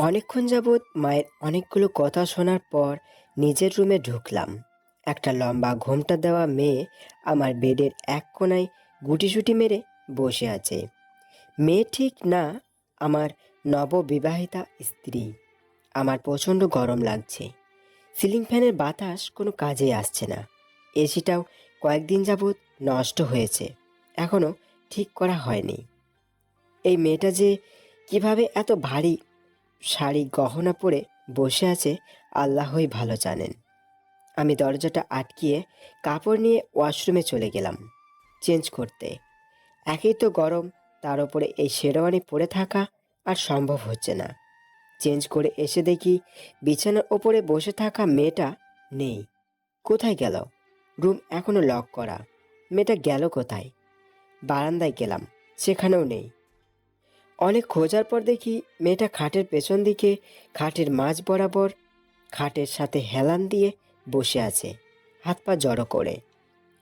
অনেকক্ষণ যাবৎ মায়ের অনেকগুলো কথা শোনার পর নিজের রুমে ঢুকলাম। একটা লম্বা ঘোমটা দেওয়া মেয়ে আমার বেডের এক কোণায় গুটিসুটি মেরে বসে আছে। মেয়ে ঠিক না, আমার নববিবাহিতা স্ত্রী। আমার প্রচণ্ড গরম লাগছে। সিলিং ফ্যানের বাতাস কোনো কাজে আসছে না। এসিটাও কয়েকদিন যাবৎ নষ্ট হয়েছে, এখনও ঠিক করা হয়নি। এই মেয়েটা যে কিভাবে এত ভারী শাড়ি গহনা পরে বসে আছে আল্লাহই ভালো জানেন। আমি দরজাটা আটকিয়ে কাপড় নিয়ে ওয়াশরুমে চলে গেলাম চেঞ্জ করতে। একেই তো গরম, তার উপরে এই শেরওয়ানি পরে থাকা আর সম্ভব হচ্ছে না। চেঞ্জ করে এসে দেখি বিছানার ওপরে বসে থাকা মেয়েটা নেই। কোথায় গেল? রুম এখনো লক করা। মেয়েটা গেল কোথায়? বারান্দায় গেলাম, সেখানেও নেই। অনেক খোঁজার পর দেখি মেয়েটা খাটের পেছন দিকে খাটের মাঝ বরাবর খাটের সাথে হেলান দিয়ে বসে আছে, হাত পা জড়ো করে।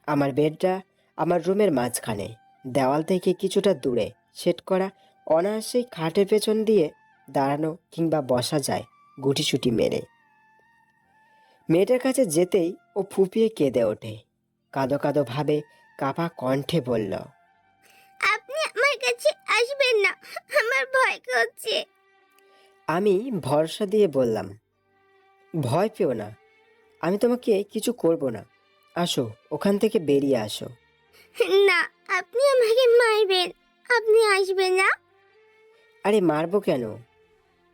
আমার বেডটা আমার রুমের মাঝখানে, দেওয়াল থেকে কিছুটা দূরে সেট করা। অনায়াসেই খাটের পেছন দিয়ে দাঁড়ানো কিংবা বসা যায় গুটিসুটি মেরে। মেয়েটার কাছে যেতেই ও ফুপিয়ে কেঁদে ওঠে। কাঁদো কাঁদো ভাবে কাঁপা কণ্ঠে বলল, আপনি আমার কাছে আসবেন না, আমার ভয় করছে। আমি ভরসা দিয়ে বললাম, ভয় পেও না, আমি তোমাকে কিছু করব না। আসো, ওখান থেকে বেরিয়ে আসো। না, আপনি আমাকে মারবেন, আপনি আসবেন না। আরে মারবো কেন?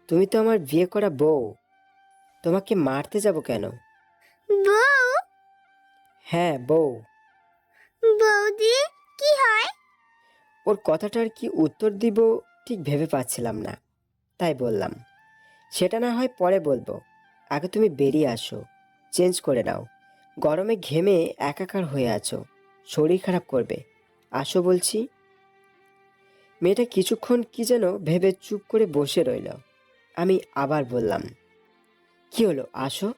তুমি তো আমার বিয়ে করা বউ। তোমাকে মারতে যাব কেন? বউ? হ্যাঁ, বউ। বউ দিয়ে কি হয়? ওর কথাটার কি উত্তর দিব ঠিক ভেবে পাচ্ছিলাম না, তাই বললাম, সেটা না হয় পরে বলবো। আগে তুমি বেরিয়ে আসো, চেঞ্জ করে নাও। গরমে ঘেমে একাকার হয়ে আছো, শরীর খারাপ করবে। আসো বলছি। মেয়েটা কিছুক্ষণ কি যেন ভেবে চুপ করে বসে রইল। আমি আবার বললাম, কি হলো, আসো।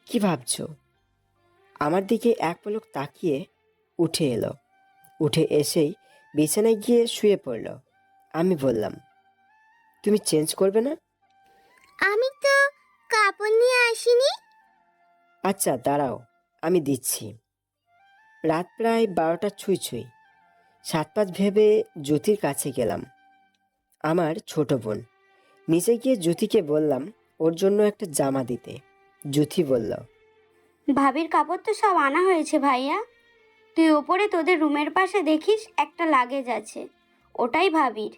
কি ভাবছো? আমার দিকে এক পলক তাকিয়ে উঠে এলো। উঠে এসেই বিছানায় গিয়ে শুয়ে পড়ল। আমি বললাম, তুমি চেঞ্জ করবে না? আমি তো কাপড় নিয়ে আসিনি। আচ্ছা দাঁড়াও, আমি দিচ্ছি। রাত প্রায় 12টা ছুঁই ছুঁই। সাত পাঁচ ভেবে জ্যোতির কাছে গেলাম, আমার ছোট বোন। নিচে গিয়ে জ্যোতিকে বললাম ওর জন্য একটা জামা দিতে। জ্যোতি বলল, ভাবির কাপড় তো সব আনা হয়েছে ভাইয়া। তুই ওপরে তোদের রুমের পাশে দেখিস একটা লাগেজ আছে, ওটাই ভাবির।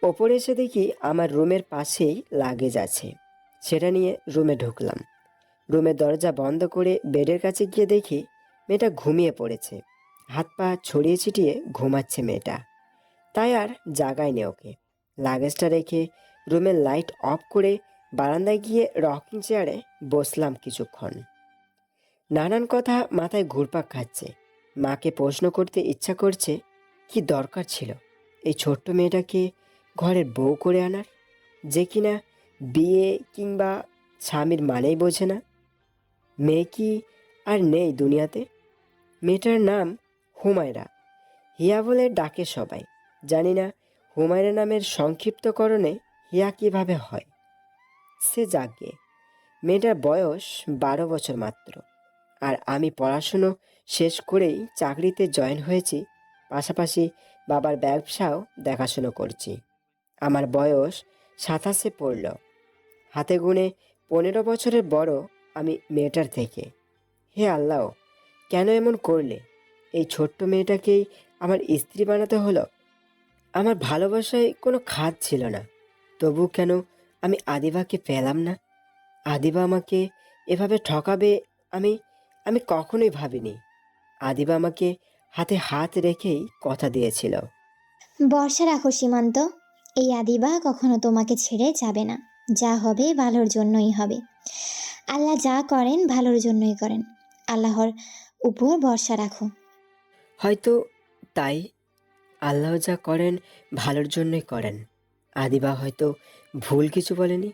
ওপরে এসে দেখি আমার রুমের পাশেই লাগেজ আছে। সেটা নিয়ে রুমে ঢুকলাম। রুমের দরজা বন্ধ করে বেডের কাছে গিয়ে দেখি মেয়েটা ঘুমিয়ে পড়েছে। হাত পা ছড়িয়ে ছিটিয়ে ঘুমাচ্ছে মেয়েটা। তাই আর জাগায়নি ওকে। লাগেজটা রেখে রুমের লাইট অফ করে বারান্দায় গিয়ে রকিং চেয়ারে বসলাম কিছুক্ষণ। নানান কথা মাথায় ঘুরপাক খাচ্ছে। মাকে প্রশ্ন করতে ইচ্ছা করছে, কি দরকার ছিল এই ছোট্ট মেয়েটাকে ঘরের বউ করে আনার, যে কিনা বিয়ে কিংবা স্বামীর মানেই বোঝে না। মেয়ে কি আর নেই দুনিয়াতে? মেয়েটার নাম হুমায়রা। হিয়া বলে ডাকে সবাই। জানি না হুমায়রা নামের সংক্ষিপ্তকরণে হিয়া কিভাবে হয়। সে যাকে, মেয়েটার বয়স 12 বছর মাত্র। আর আমি পড়াশুনো শেষ করেই চাকরিতে জয়েন হয়েছি, পাশাপাশি বাবার ব্যবসাও দেখাশুনো করছি। আমার বয়স 27-এ পড়ল। হাতে গুনে 15 বছরের বড় আমি মেয়েটার থেকে। হে আল্লাহ, কেন এমন করলে? এই ছোট্ট মেয়েটাকেই আমার স্ত্রী বানাতে হলো। আমার ভালোবাসায় কোনো খাদ ছিল না, তবু কেন আমি আদিবাকে পেলাম না? আদিবা আমাকে এভাবে ঠকাবে আমি আমি কখনোই ভাবিনি। আদিবা আমাকে হাতে হাত রেখেই কথা দিয়েছিল। ভরসা রাখো সীমান্ত, এই আদিবা কখনো তোমাকে ছেড়ে যাবে না। যা হবে ভালোর জন্যই হবে। আল্লাহ যা করেন ভালোর জন্যই করেন। আল্লাহর উপর ভরসা রাখো। হয়তো তাই, আল্লাহ যা করেন ভালোর জন্যই করেন। আদিবা হয়তো ভুল কিছু বলেনি।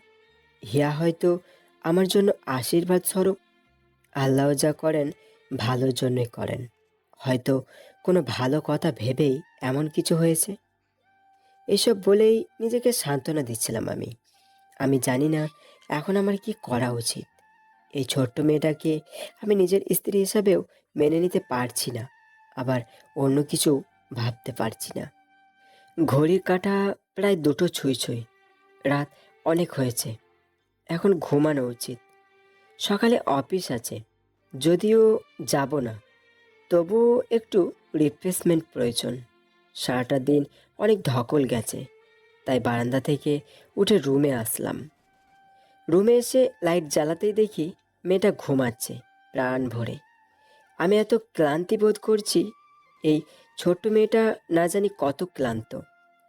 হিয়া হয়তো আমার জন্য আশীর্বাদ স্বরূপ। আল্লাহ যা করেন ভালোর জন্যই করেন। হয়তো কোনো ভালো কথা ভেবেই এমন কিছু হয়েছে। এসব বলেই নিজেকে সান্ত্বনা দিচ্ছিলাম আমি। আমি জানি না এখন আমার কি করা উচিত। এই ছোট্ট মেয়েটাকে আমি নিজের স্ত্রী হিসাবেও মেনে নিতে পারছি না, আবার অন্য কিছু ভাবতে পারছি না। ঘড়ির কাঁটা প্রায় 2টো ছুঁই ছুঁই। রাত অনেক হয়েছে, এখন ঘুমানো উচিত। সকালে অফিস আছে, যদিও যাব না, তবুও একটু রিফ্রেশমেন্ট প্রয়োজন। সারাটা দিন অনেক ধকল গেছে, তাই বারান্দা থেকে উঠে রুমে আসলাম। রুমে এসে লাইট জ্বালাতেই দেখি মেয়েটা ঘুমাচ্ছে প্রাণ ভরে। আমি এত ক্লান্তি বোধ করছি। এই ছোট্ট মেয়েটা না জানি কত ক্লান্ত।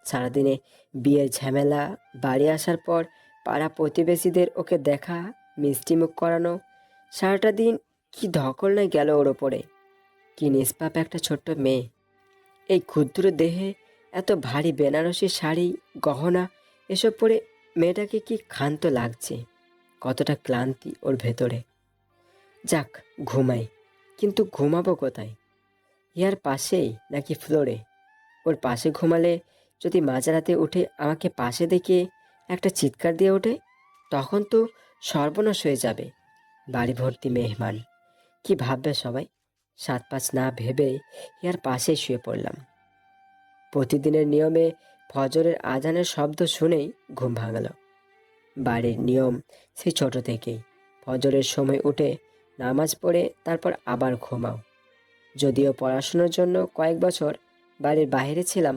সারাদিনে বিয়ের ঝামেলা, বাড়ি আসার পর পাড়া প্রতিবেশীদের ওকে দেখা, মিষ্টিমুখ করানো, সারাটা দিন কি ধকল না গেল ওর ওপরে। কি নিষ্পাপ একটা ছোট্ট মেয়ে। এই ক্ষুদ্র দেহে এত ভারী বেনারসি শাড়ি, গহনা এসব পরে মেয়েটাকে কি ক্ষান্ত লাগছে, কতটা ক্লান্তি ওর ভেতরে। যাক, ঘুমাই, কিন্তু ঘুমাবো কোথায়? ইয়ার পাশেই নাকি ফ্লোরে? ওর পাশে ঘুমালে যদি মাঝরাতে উঠে আমাকে পাশে দেখে একটা চিৎকার দিয়ে ওঠে, তখন তো সর্বনাশ হয়ে যাবে। বাড়ি ভর্তি মেহমান, কি ভাববে সবাই? 7-5 না ভেবে ইয়ার পাশেই শুয়ে পড়লাম। প্রতিদিনের নিয়মে ফজরের আজানের শব্দ শুনেই ঘুম ভাঙালো। বাড়ির নিয়ম সেই ছোট থেকেই। ফজরের সময় উঠে নামাজ পড়ে তারপর আবার ঘুমাও। যদিও পড়াশোনার জন্য কয়েক বছর বাড়ির বাইরে ছিলাম,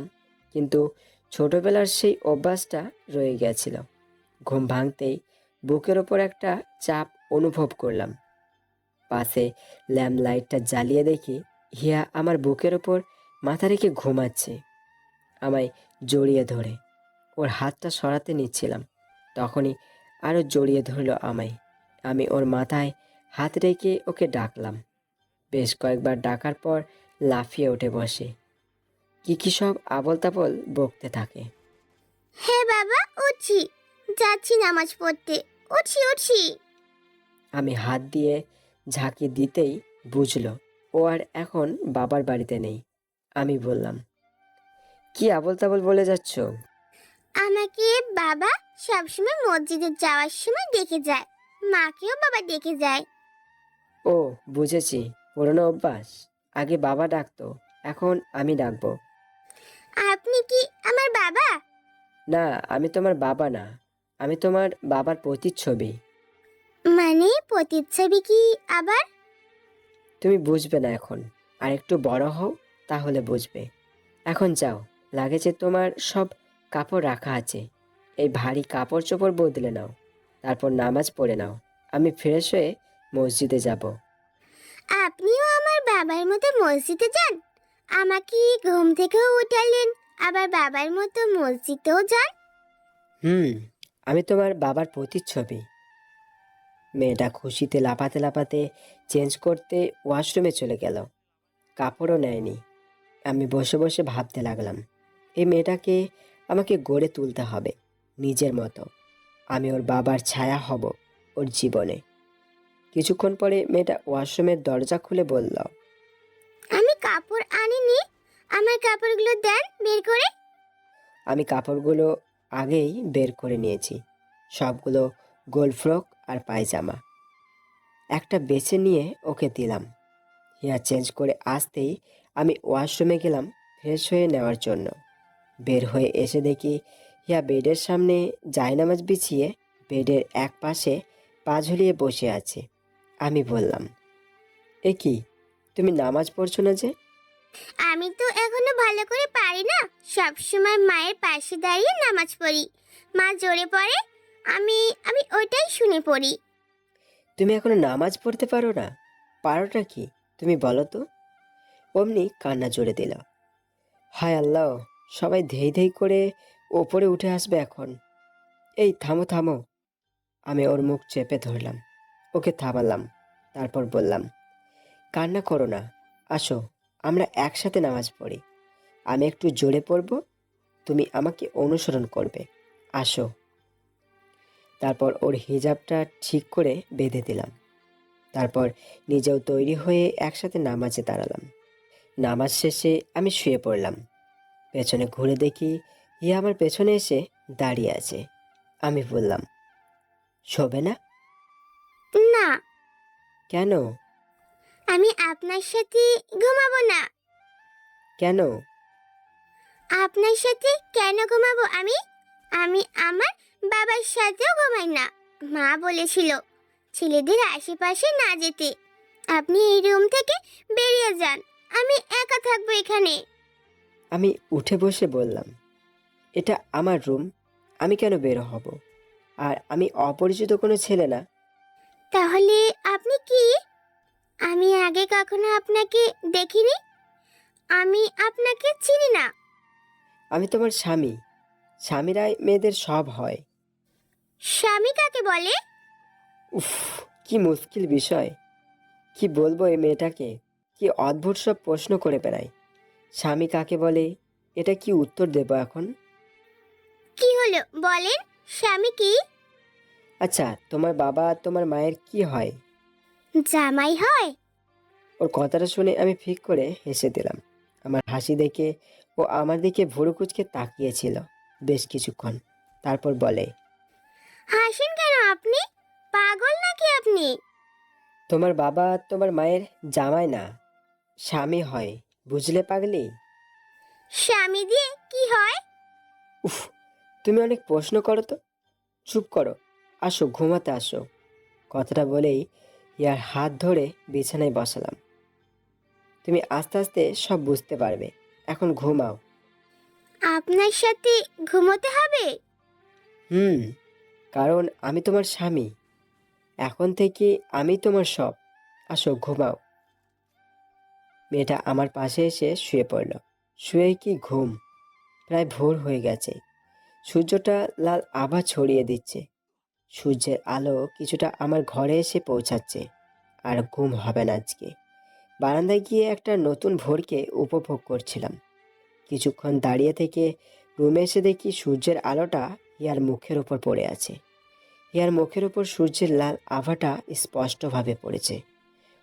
কিন্তু ছোটবেলার সেই অভ্যাসটা রয়ে গেছিল। ঘুম ভাঙতেই বুকের ওপর একটা চাপ অনুভব করলাম। পাশে ল্যাম্প লাইটটা জ্বালিয়ে দেখি হিয়া আমার বুকের ওপর মাথা রেখে ঘুমাচ্ছে। আমায় জড়িয়ে ধরে ওর হাতটা সরাতে নিচ্ছিলাম, তখনই আরও জড়িয়ে ধরল আমায়। আমি ওর মাথায় হাত রেখে ওকে ডাকলাম। বেশ কয়েকবার ডাকার পর লাফিয়ে উঠে বসে কি কি সব আবল তাবল বকতে থাকে। হ্যাঁ বাবা, উঠছি, যাচ্ছি নামাজ পড়তে, উঠছি উঠছি। আমি হাত দিয়ে ঝাঁকি দিতেই বুঝলো ও আর এখন বাবার বাড়িতে নেই। আমি বললাম, কি আবল তাবল বলে যাচ্ছ? আমাকে বাবা সবসময় মসজিদে যাওয়ার সময় ডেকে যায়, মাকেও বাবা ডেকে যায়। ও, বুঝেছি, পুরনো অভ্যাস। আগে বাবা ডাকতো, এখন আমি ডাকবো। আপনি কি আমার বাবা? না, আমি তোমার বাবা না, আমি তোমার বাবার প্রতিচ্ছবি। মানে প্রতিচ্ছবি কি আবার? তুমি বুঝবে না এখন, আর একটু বড় হও, তাহলে বুঝবে। এখন যাও, লাগেজে তোমার সব কাপড় রাখা আছে, এই ভারী কাপড় চোপড় বদলে নাও, তারপর নামাজ পড়ে নাও। আমি ফ্রেশ হয়ে মসজিদে যাব। আপনিও আমার বাবার মতো মসজিদে যান? আমাকে ঘুম থেকেও উঠালেন, আবার বাবার মতো মসজিদেও যান? হুম, আমি তোমার বাবার প্রতিচ্ছবি। মেয়েটা খুশিতে লাফাতে লাফাতে চেঞ্জ করতে ওয়াশরুমে চলে গেল, কাপড়ও নেয়নি। আমি বসে বসে ভাবতে লাগলাম, এই মেয়েটাকে আমাকে গড়ে তুলতে হবে নিজের মতো। আমি ওর বাবার ছায়া হব ওর জীবনে। কিছুক্ষণ পরে মেয়েটা ওয়াশরুমের দরজা খুলে বলল, আমি কাপড় আনিনি, আমার কাপড়গুলো দেন বের করে। আমি কাপড়গুলো আগেই বের করে নিয়েছি, সবগুলো গোল ফ্রক আর পায়জামা। একটা বেছে নিয়ে ওকে দিলাম। হেয়ার চেঞ্জ করে আসতেই আমি ওয়াশরুমে গেলাম ফ্রেশ হয়ে নেওয়ার জন্য। বের হয়ে এসে দেখি হিয়া বেডের সামনে জায়নামাজ বিছিয়ে বেডের এক পাশে পা ঝুলিয়ে বসে আছে। আমি বললাম, এ কি, তুমি নামাজ পড়ছো না যে? আমি তো এখনো ভালো করে পারি না, সব সময় মায়ের পাশে দাঁড়িয়ে নামাজ পড়ি। মা জোরে পড়ে, আমি আমি ওইটাই শুনে পড়ি। তুমি এখনো নামাজ পড়তে পারো না? পারোটা কি তুমি বলো তো? অমনি কান্না জোরে দিল। হায় আল্লাহ, সবাই ধেই ধেই করে ওপরে উঠে আসবে এখন। এই থামো থামো। আমি ওর মুখ চেপে ধরলাম, ওকে থামালাম। তারপর বললাম, কান্না করো না, আসো আমরা একসাথে নামাজ পড়ি। আমি একটু জোরে পড়ব, তুমি আমাকে অনুসরণ করবে, আসো। তারপর ওর হিজাবটা ঠিক করে বেঁধে দিলাম। তারপর নিজেও তৈরি হয়ে একসাথে নামাজে দাঁড়ালাম। নামাজ শেষে আমি শুয়ে পড়লাম। পেছনে ঘুরে দেখি হিয়া আমার পেছনে এসে দাঁড়িয়ে আছে। আমি বললাম, শোবে না? না, কেন? আমি আপনার সাথে ঘুমাবো না। কেন? আপনার সাথে কেন ঘুমাবো আমি? আমি আমার বাবার সাথেও ঘুমাই না। মা বলেছিল ছেলেদের আশেপাশে না যেতে। আপনি এই রুম থেকে বেরিয়ে যান, আমি একা থাকবো এখানে। আমি উঠে বসে বললাম, এটা আমার রুম, আমি কেন বের হব? আর আমি অপরিচিত কোনো ছেলে না। তাহলে আপনি কি? আমি আগে কখনো আপনাকে দেখিনি। আমি আপনাকে চিনি না। আমি তোমার স্বামী। স্বামীরাই মেয়েদের সব হয়। স্বামী কাকে বলে? উফ, কি মুশকিল বিষয়। কি বলবো এই মেয়েটাকে? কি অদ্ভুত সব প্রশ্ন করে বেড়ায়। স্বামী কাকে বলে, এটা কি উত্তর দেব এখন? কি হলো বলেন, স্বামী কি? আচ্ছা, তোমার বাবা আর তোমার মায়ের কি হয়? জামাই হয়। ওর কথাটা শুনে আমি ফিক করে হেসে দিলাম। আমার হাসি দেখে ও আমার দিকে ভুরু কুঁচকে তাকিয়েছিল বেশ কিছুক্ষণ। তারপর বলে, হাসেন কেন আপনি? পাগল নাকি আপনি? তোমার বাবা আর তোমার মায়ের জামাই না, স্বামী হয়, বুঝলে পাগলি? স্বামী দিয়ে কি হয়? উফ, তুমি অনেক প্রশ্ন করো তো। চুপ করো, আসো ঘুমাতে আসো। কথাটা বলেই ইয়ার হাত ধরে বিছানায় বসালাম। তুমি আস্তে আস্তে সব বুঝতে পারবে, এখন ঘুমাও। আপনার সাথে ঘুমোতে হবে? হুম, কারণ আমি তোমার স্বামী। এখন থেকে আমি তোমার সব। আসো ঘুমাও। মেয়েটা আমার পাশে এসে শুয়ে পড়ল। শুয়ে কি ঘুম! প্রায় ভোর হয়ে গেছে। সূর্যটা লাল আভা ছড়িয়ে দিচ্ছে। সূর্যের আলো কিছুটা আমার ঘরে এসে পৌঁছাচ্ছে। আর ঘুম হবে না আজকে। বারান্দায় গিয়ে একটা নতুন ভোরকে উপভোগ করছিলাম। কিছুক্ষণ দাঁড়িয়ে থেকে রুমে এসে দেখি সূর্যের আলোটা ইয়ার মুখের ওপর পড়ে আছে। ইয়ার মুখের ওপর সূর্যের লাল আভাটা স্পষ্টভাবে পড়েছে।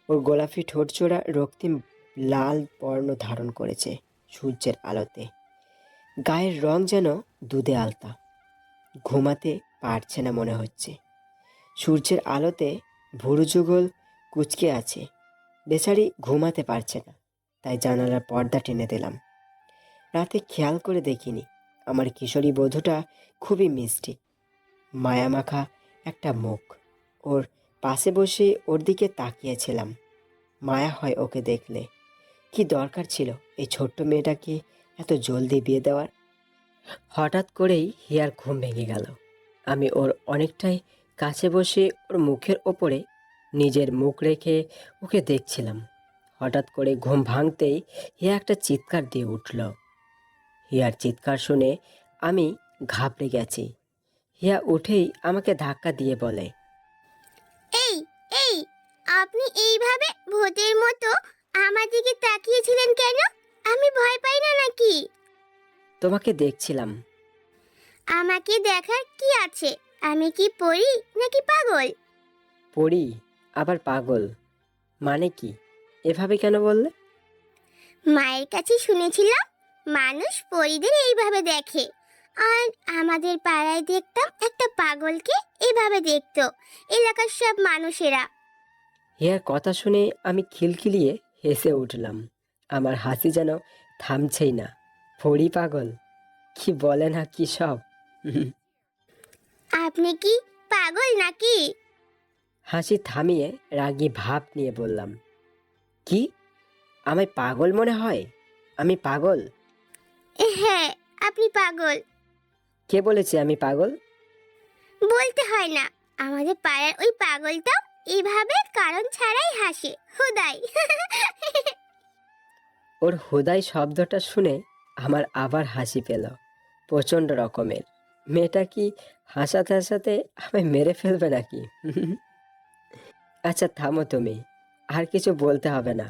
ওর গোলাপি ঠোঁটজোড়া রক্তিম লাল বর্ণ ধারণ করেছে সূর্যের আলোতে। গায়ের রং যেন দুধে আলতা। ঘুমাতে পারছে না মনে হচ্ছে। সূর্যের আলোতে ভুরু যুগল কুঁচকে আছে। বেচারি ঘুমাতে পারছে না, তাই জানালার পর্দা টেনে দিলাম। রাতে খেয়াল করে দেখিনি, আমার কিশোরী বধূটা খুবই মিষ্টি, মায়ামাখা একটা মুখ। ওর পাশে বসে ওর দিকে তাকিয়েছিলাম। মায়া হয় ওকে দেখলে। কি দরকার ছিল এই ছোট্ট মেয়েটাকে এত জলদি বিয়ে দেওয়ার? হঠাৎ করেই হিয়ার ঘুম ভেঙে গেল। আমি ওর অনেকটাই কাছে বসে ওর মুখের ওপরে নিজের মুখ রেখে ওকে দেখছিলাম। হঠাৎ করে ঘুম ভাঙতেই হিয়া একটা চিৎকার দিয়ে উঠল। হিয়ার চিৎকার শুনে আমি ঘাবড়ে গেছি। হিয়া উঠেই আমাকে ধাক্কা দিয়ে বলে, এই এই আপনি এইভাবে ভূতের মতো আমার দিকে তাকিয়েছিলেন কেন? আমি ভয় পাই না নাকি? তোমাকে দেখছিলাম। আমাকে দেখার কি আছে? আমি কি পড়ি নাকি পাগল? পড়ি আবার পাগল মানে কি? এভাবে কেন বললে? মায়ের কাছে শুনেছিলাম মানুষ পরীদের এইভাবে দেখে। আর আমাদের পাড়ায় দেখতাম একটা পাগলকে এভাবে দেখতো এলাকার সব মানুষেরা। হিয়ার কথা শুনে আমি খিলখিলিয়ে হেসে উঠলাম। আমার হাসি যেন থামছেই না। পড়ি পাগল? কি বলে না কি সব! আপনি কি পাগল নাকি? হাসি থামিয়ে রাগী ভাব নিয়ে বললাম, কি আমায় পাগল মনে হয়? আমি পাগল? হ্যাঁ, আপনি পাগল। কে বলেছে আমি পাগল? বলতে হয় না। আমাদের পাড়ার ওই পাগলটাও এইভাবে কারণ ছাড়াই হাসে হুদাই। ওর হুদাই শব্দটা শুনে আমার আবার হাসি পেল প্রচণ্ড রকমের। মেয়েটা কি হাসাতে হাসাতে আমায় মেরে ফেলবে নাকি? আচ্ছা থামো তুমি, আর কিছু বলতে হবে না।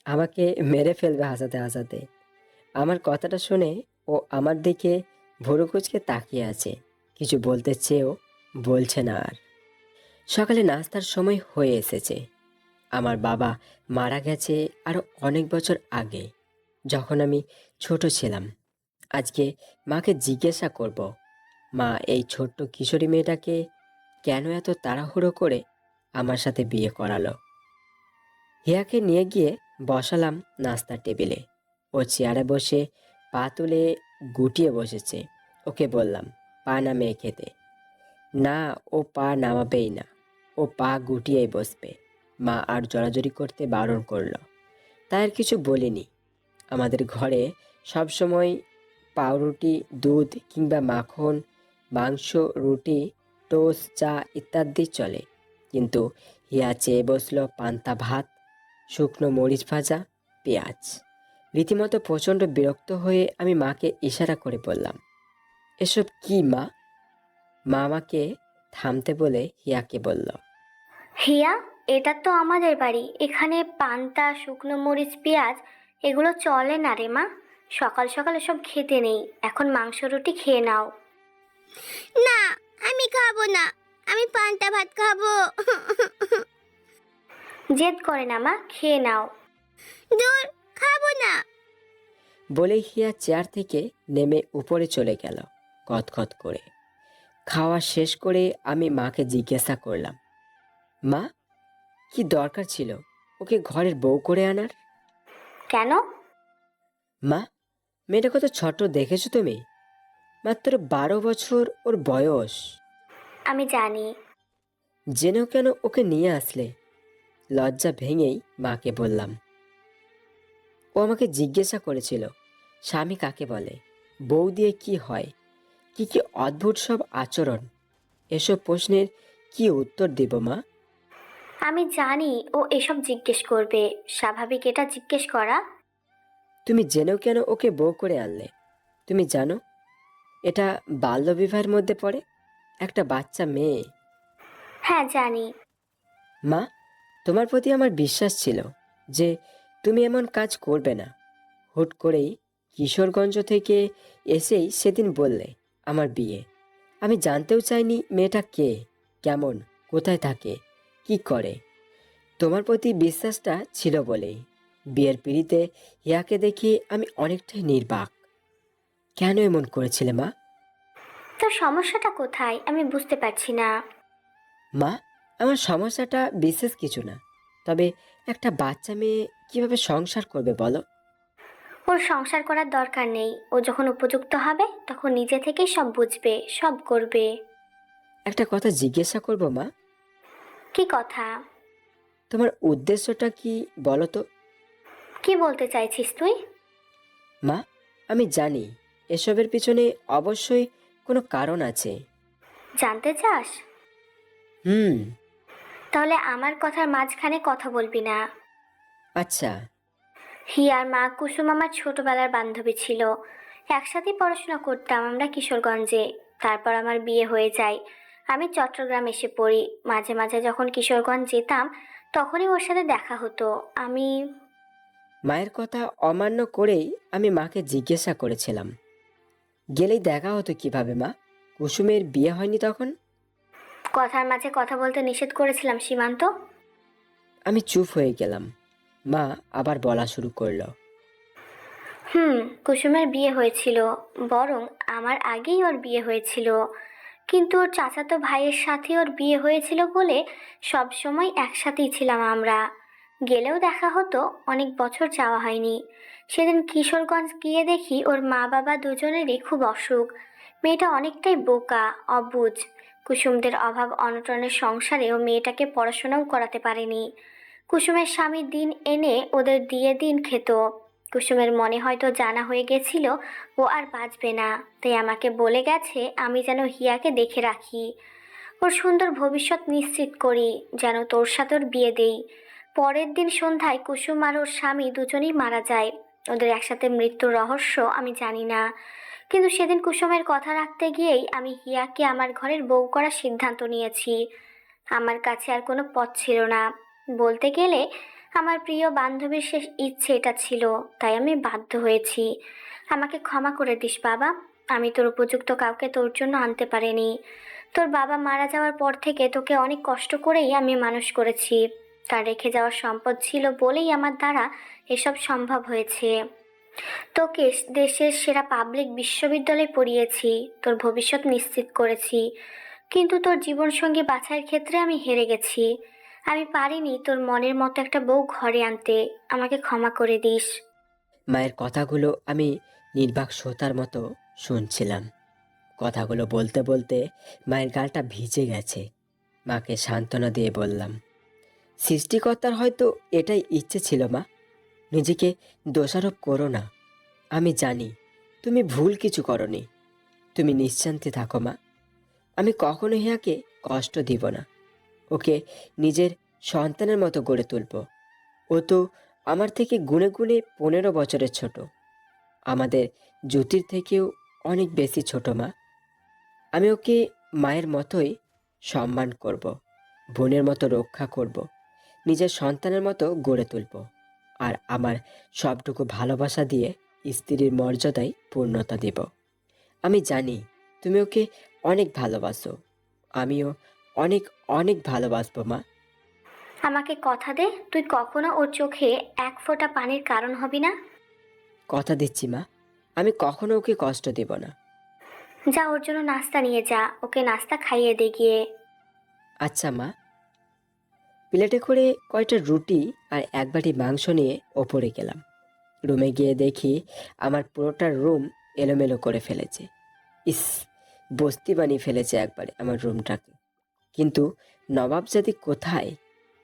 আমাকে মেরে ফেলবে হাসাতে হাসাতে। আমার কথাটা শুনে ও আমার দিকে ভুরু কুঁচকে তাকিয়ে আছে, কিছু বলতে চেয়েও বলছে না আর। সকালে নাস্তার সময় হয়ে এসেছে। আমার বাবা মারা গেছে আরো অনেক বছর আগে, যখন আমি ছোট ছিলাম। আজকে মাকে জিজ্ঞাসা করব, মা এই ছোট্ট কিশোরী মেয়েটাকে কেন এত তাড়াহুড়ো করে আমার সাথে বিয়ে করালো। হিয়াকে নিয়ে গিয়ে বসালাম নাস্তার টেবিলে। ও চেয়ারে বসে পা তুলে গুটিয়ে বসেছে। ওকে বললাম পা নামিয়ে খেতে। না, ও পা নামাবেই না, ও পা গুটিয়েই বসবে। মা আর জড়াজড়ি করতে বারণ করলো, তাই আর কিছু বলিনি। আমাদের ঘরে সবসময় পাউরুটি, দুধ কিংবা মাখন, মাংস, রুটি, টোস্ট, চা ইত্যাদি চলে। কিন্তু হিয়া চেয়ে বসলো পান্তা ভাত, শুকনো মরিচ ভাজা, পেঁয়াজ। রীতিমতো প্রচণ্ড বিরক্ত হয়ে আমি মাকে ইশারা করে বললাম, এসব কি মা? মা আমাকে থামতে বলে হিয়াকে বলল, হিয়া, এটা তো আমাদের বাড়ি, এখানে পান্তা, শুকনো মরিচ, পেঁয়াজ এগুলো চলে না রে মা। সকাল সকাল এসব খেতে নেই, এখন মাংস রুটি খেয়ে নাও। না, আমি খাবো না, আমি পান্তা ভাত খাবো। জেদ করে না মা, খেয়ে নাও। দূর, খাবো না। বলেই হিয়া চেয়ার থেকে নেমে উপরে চলে গেল কতকত করে। খাওয়া শেষ করে আমি মাকে জিজ্ঞাসা করলাম, মা, কি দরকার ছিল ওকে ঘরের বউ করে আনার? কেন? মা, মেয়েটা কত ছোট দেখেছো তুমি? মাত্র 12 বছর ওর বয়স। আমি জানি। জেনেও কেন ওকে নিয়ে আসলে? লজ্জা ভেঙেই মাকে বললাম। ও আমাকে জিজ্ঞাসা করেছিল স্বামী কাকে বলে, বউ দিয়ে কি হয়, কি কি অদ্ভুত সব আচরণ। এসব প্রশ্নের কি উত্তর দেব মা? আমি জানি ও এসব জিজ্ঞেস করবে, স্বাভাবিক এটা জিজ্ঞেস করা। তুমি জেনেও কেন ওকে বউ করে আনলে? তুমি জানো এটা বাল্যবিবাহের মধ্যে পড়ে, একটা বাচ্চা মেয়ে। হ্যাঁ জানি। মা, তোমার প্রতি আমার বিশ্বাস ছিল যে তুমি এমন কাজ করবে না। হুট করেই কিশোরগঞ্জ থেকে এসেই সেদিন বললে আমার বিয়ে। আমি জানতেও চাইনি মেয়েটা কে, কেমন, কোথায় থাকে, কি করে। তোমার প্রতি বিশ্বাসটা ছিল বলেই বিয়ের পিড়িতে হিয়াকে দেখে আমি অনেকটাই নির্বাক। কেন এমন করেছিলে মা? তোর সমস্যাটা কোথায় আমি বুঝতে পারছি না। মা, আমার সমস্যাটা বিশেষ কিছু না, তবে একটা বাচ্চা মেয়ে কিভাবে সংসার করবে বলো? ওর সংসার করার দরকার নেই, ও যখন উপযুক্ত হবে তখন নিজে থেকেই সব বুঝবে, সব করবে। একটা কথা জিজ্ঞাসা করব মা? কি কথা? তোমার উদ্দেশ্যটা কি বলো তো? কি বলতে চাইছিস তুই? মা, আমি জানি এসবের পিছনে অবশ্যই কোনো কারণ আছে। জানতে চাস? হুম। তাহলে আমার কথার মাঝখানে কথা বলবি না। আচ্ছা। হিয়ার মা কুসুম আমার ছোটবেলার বান্ধবী ছিল, একসাথেই পড়াশোনা করতাম আমরা কিশোরগঞ্জে। তারপর আমার বিয়ে হয়ে যায়, আমি চট্টগ্রাম এসে পড়ি। মাঝে মাঝে যখন কিশোরগঞ্জ যেতাম তখনই ওর সাথে দেখা হতো। আমি মায়ের কথা অমান্য করেই আমি মাকে জিজ্ঞাসা করেছিলাম, গেলেই দেখা হতো কিভাবে মা? কুসুমের বিয়ে হয়নি তখন? কথার মাঝে কথা বলতে নিষেধ করেছিলাম সীমান্ত। আমি চুপ হয়ে গেলাম। মা আবার বলা শুরু করলো, কুসুমের বিয়ে হয়েছিল, বরং আমার আগেই ওর বিয়ে হয়েছিল। কিন্তু ওর চাচাতো ভাইয়ের সাথে ওর বিয়ে হয়েছিল বলে সব সময় একসাথেই ছিলাম আমরা। গেলেও দেখা হতো, অনেক বছর যাওয়া হয়নি। সেদিন কিশোরগঞ্জ গিয়ে দেখি ওর মা বাবা দুজনেরই খুব অসুখ। মেয়েটা অনেকটাই বোকা, অবুঝ। কুসুমদের অভাব অনটনের সংসারে ও মেয়েটাকে পড়াশোনাও করাতে পারেনি। কুসুমের স্বামী দিন এনে ওদের দিয়ে দিন খেত। কুসুমের মনে হয়তো জানা হয়ে গেছিল ও আর বাঁচবে না, তাই আমাকে বলে গেছে আমি যেন হিয়াকে দেখে রাখি, ওর সুন্দর ভবিষ্যৎ নিশ্চিত করি, যেন তোর সাথে ওর বিয়ে দেই। পরের দিন সন্ধ্যায় কুসুম আর ওর স্বামী দুজনেই মারা যায়। ওদের একসাথে মৃত্যুর রহস্য আমি জানি না, কিন্তু সেদিন কুসুমের কথা রাখতে গিয়েই আমি হিয়াকে আমার ঘরের বউ করার সিদ্ধান্ত নিয়েছি। আমার কাছে আর কোনো পথ ছিল না। বলতে গেলে আমার প্রিয় বান্ধবীর শেষ ইচ্ছে এটা ছিল, তাই আমি বাধ্য হয়েছি। আমাকে ক্ষমা করে দিস বাবা, আমি তোর উপযুক্ত কাউকে তোর জন্য আনতে পারিনি। তোর বাবা মারা যাওয়ার পর থেকে তোকে অনেক কষ্ট করেই আমি মানুষ করেছি। তার রেখে যাওয়ার সম্পদ ছিল বলেই আমার দ্বারা এসব সম্ভব হয়েছে। তোকে দেশের সেরা পাবলিক বিশ্ববিদ্যালয়ে পড়িয়েছি, তোর ভবিষ্যৎ নিশ্চিত করেছি। কিন্তু তোর জীবনসঙ্গী বাছাইয়ের ক্ষেত্রে আমি হেরে গেছি। আমি পারিনি তোর মনের মতো একটা বউ ঘরে আনতে। আমাকে ক্ষমা করে দিস। মায়ের কথাগুলো আমি নির্বাক শ্রোতার মতো শুনছিলাম। কথাগুলো বলতে বলতে মায়ের গালটা ভিজে গেছে। মাকে সান্ত্বনা দিয়ে বললাম, সৃষ্টিকর্তার হয়তো এটাই ইচ্ছে ছিল মা। নিজেকে দোষারোপ করো না। আমি জানি তুমি ভুল কিছু করনি। তুমি নিশ্চিন্তে থাকো মা। আমি কখনো হিয়াকে কষ্ট দিব না। ওকে নিজের সন্তানের মতো গড়ে তুলব। ও তো আমার থেকে গুণে গুণে 15 বছরের ছোট। আমাদের জ্যোতির থেকেও অনেক বেশি ছোট মা। আমি ওকে মায়ের মতোই সম্মান করব, বোনের মতো রক্ষা করব, নিজের সন্তানের মতো গড়ে তুলব। আর আমার সবটুকু ভালোবাসা দিয়ে স্ত্রীর মর্যাদায় পূর্ণতা দেব। আমি জানি তুমি ওকে অনেক ভালোবাসো। আমিও অনেক অনেক ভালোবাসবো মা। আমাকে কথা দে, তুই কখনো ওর চোখে এক ফোঁটা পানির কারণ হবি না। কথা দিচ্ছি মা, আমি কখনো ওকে কষ্ট দেব না। যা, ওর জন্য নাস্তা নিয়ে যা, ওকে নাস্তা খাইয়ে দে গিয়ে। আচ্ছা মা। প্লেটে করে কয়টা রুটি আর এক বাটি মাংস নিয়ে ওপরে গেলাম। রুমে গিয়ে দেখি আমার পুরোটা রুম এলোমেলো করে ফেলেছে। ইস, বস্তি বানিয়ে ফেলেছে একবারে আমার রুমটাকে। কিন্তু নবাবজাদি কোথায়?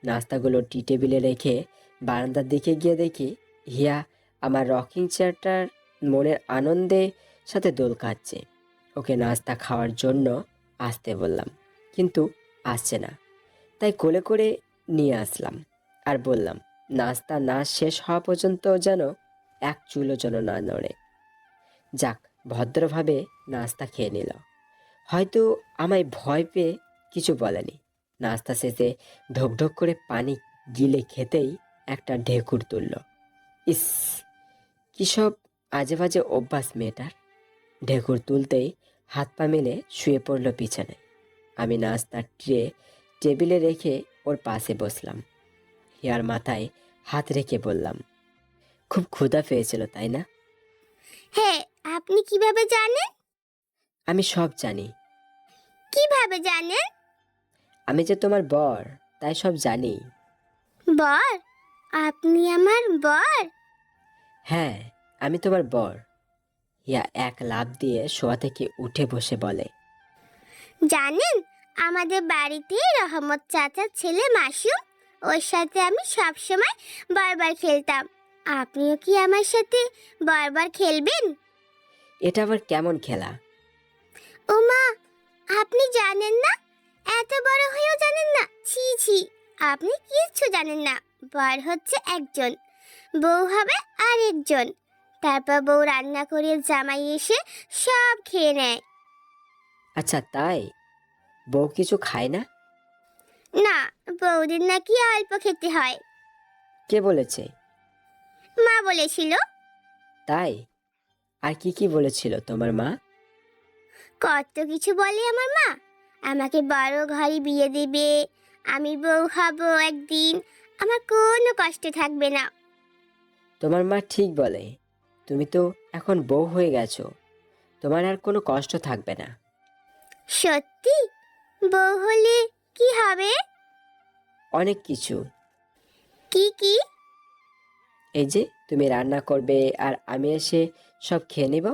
নাস্তাগুলো টি টেবিলে রেখে বারান্দার দিকে গিয়ে দেখি হিয়া আমার রকিং চেয়ারটার মনের আনন্দে সাথে দোল খাচ্ছে। ওকে নাস্তা খাওয়ার জন্য আসতে বললাম, কিন্তু আসছে না। তাই কোলে করে নিয়ে আসলাম আর বললাম, নাস্তা না শেষ হওয়া পর্যন্ত যেন এক চুলও যেন না নড়ে। যাক, ভদ্রভাবে নাস্তা খেয়ে নিল। হয়তো আমায় ভয় পেয়ে কিছু বলেনি। নাস্তা শেষে ঢোক করে পানি গিলে খেতেই একটা ঢেকুর তুলল। ইস, কি সব আজে বাজে অভ্যাস মেয়েটার। ঢেকুর তুলতেই হাত পা মেলে শুয়ে পড়ল পিছনে। আমি নাস্তার ট্রে টেবিলে রেখে ওর পাশে বসলাম। হিয়ার মাথায় হাত রেখে বললাম, খুব ক্ষুধা পেয়েছিল তাই না? হ্যাঁ, আপনি কিভাবে জানেন? আমি সব জানি। কিভাবে জানেন? আমি যে তোমার বর, তাই সব জানি। বর? আপনি আমার বর? হ্যাঁ, আমি তোমার বর। হিয়া এক লাফ দিয়ে শোয়া থেকে উঠে বসে বলে, জানেন, আমাদের বাড়িতে রহমত চাচার ছেলে মাসুম, ওর সাথে আমি সব সময় বারবার খেলতাম। আপনিও কি আমার সাথে বারবার খেলবেন? এটা আবার কেমন খেলা? ওমা, আপনি জানেন না? এত বড় হয়েও জানেন না? ছি ছি, আপনি কিচ্ছু জানেন না। বর হচ্ছে একজন, বউ হবে আরেকজন। তারপর বউ রান্না করে জামাই এসে সব খেয়ে নেয়। আচ্ছা তাই? বউ কিছু খায় না? না, বউদের নাকি অল্প খেতে হয়। কে বলেছে? মা বলেছিল। তাই? আর কি কি বলেছিল তোমার মা? কত কিছু বলে আমার মা। আমাকে বড় ঘরে বিয়ে দেবে, আমি বউ হব একদিন, আমার কোনো কষ্ট থাকবে না। তোমার মা ঠিক বলে। তুমি তো এখন বউ হয়ে গেছো, তোমার আর কোনো কষ্ট থাকবে না। সত্যি? বউ হলে কি হবে? অনেক কিছু। কি কি? এই যে তুমি রান্না করবে আর আমি এসে সব খেয়ে নিব।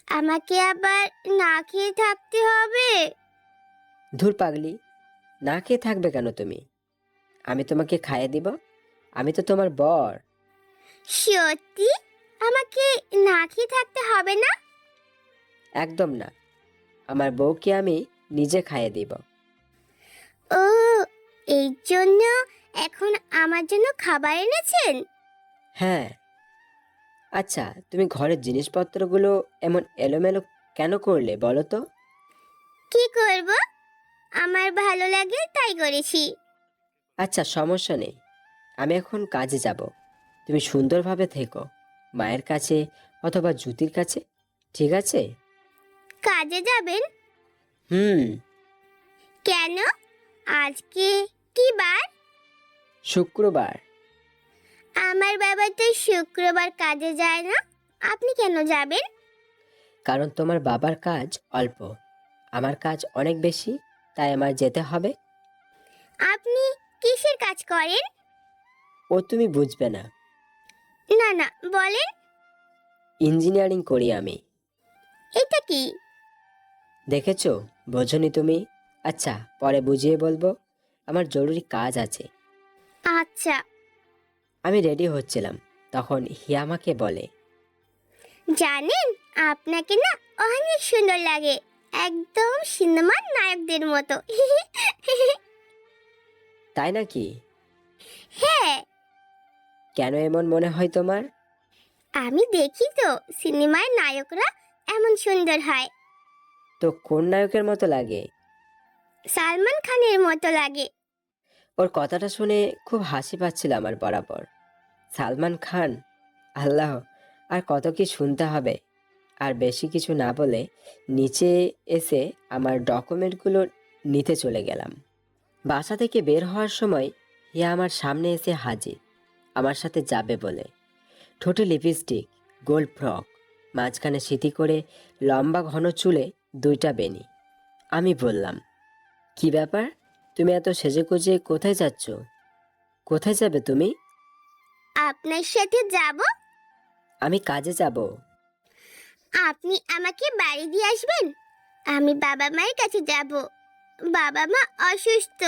আমাকে আবার না খেয়ে থাকতে হবে? ধুর পাগলি, না খেয়ে থাকবে কেন তুমি? আমি তোমাকে খাইয়ে দিব। আমি তো তোমার বর। সত্যি? আমাকে না খেয়ে থাকতে হবে না? একদম না, আমার বউকে আমি নিজে খাইয়ে দিব। ও, এই জন্য এখন আমার জন্য খাবার এনেছেন? হ্যাঁ। আচ্ছা, তুমি ঘরের জিনিসপত্রগুলো এমন এলোমেলো কেন করলে বলো তো? কি করব? আমার ভালো লাগে তাই করেছি। আচ্ছা, সমস্যা নেই। আমি এখন কাজে যাব। তুমি সুন্দরভাবে থেকো, মায়ের কাছে অথবা জ্যোতির কাছে। ঠিক আছে? কাজে যাবেন? হুম। কেন? আজকে কি বার? শুক্রবার। আমার বাবা তো শুক্রবার কাজে যায় না। আপনি কেন যাবেন? কারণ তোমার বাবার কাজ অল্প, আমার কাজ অনেক বেশি, তাই আমার যেতে হবে। আপনি কিসের কাজ করেন? ও তুমি বুঝবে না। না না, বলেন। ইঞ্জিনিয়ারিং করি আমি। এটা কি? দেখেছো, বোঝনি তুমি? আচ্ছা, পরে বুঝিয়ে বলবো। আমার জরুরি কাজ আছে। আচ্ছা। আমি রেডি হচ্ছিলাম, তখন হিয়া আমাকে বলে, জানেন, আপনাকে না অনেক সুন্দর লাগে, একদম সিনেমার নায়কদের মতো। তাই নাকি? হ্যাঁ, কেন এমন মনে হয় তোমার? আমি দেখি তো সিনেমার নায়করা এমন সুন্দর হয়। তো কোন নায়কের মতো লাগে? সালমান খানের মতো লাগে। ওর কথাটা শুনে খুব হাসি পাচ্ছিল আমার বরাবর। সালমান খান? আল্লাহ, আর কত কি শুনতে হবে। আর বেশি কিছু না বলে নিচে এসে আমার ডকুমেন্টগুলো নিতে চলে গেলাম। বাসা থেকে বের হওয়ার সময় হিয়া আমার সামনে এসে হাজির, আমার সাথে যাবে বলে। ঠোঁটে লিপস্টিক, গোল্ড ফ্রক, মাঝখানে সিঁথি করে লম্বা ঘন চুলে 2টা বেনি। আমি বললাম, কি ব্যাপার, তুমি এত সেজেগুজে কোথায় যাচ্ছ? কোথায় যাবে তুমি? আপনার সাথে যাব। আমি কাজে যাব। আপনি আমাকে বাড়ি দিয়ে আসবেন। আমি বাবা মায়ের কাছে যাব, বাবা মা অসুস্থ।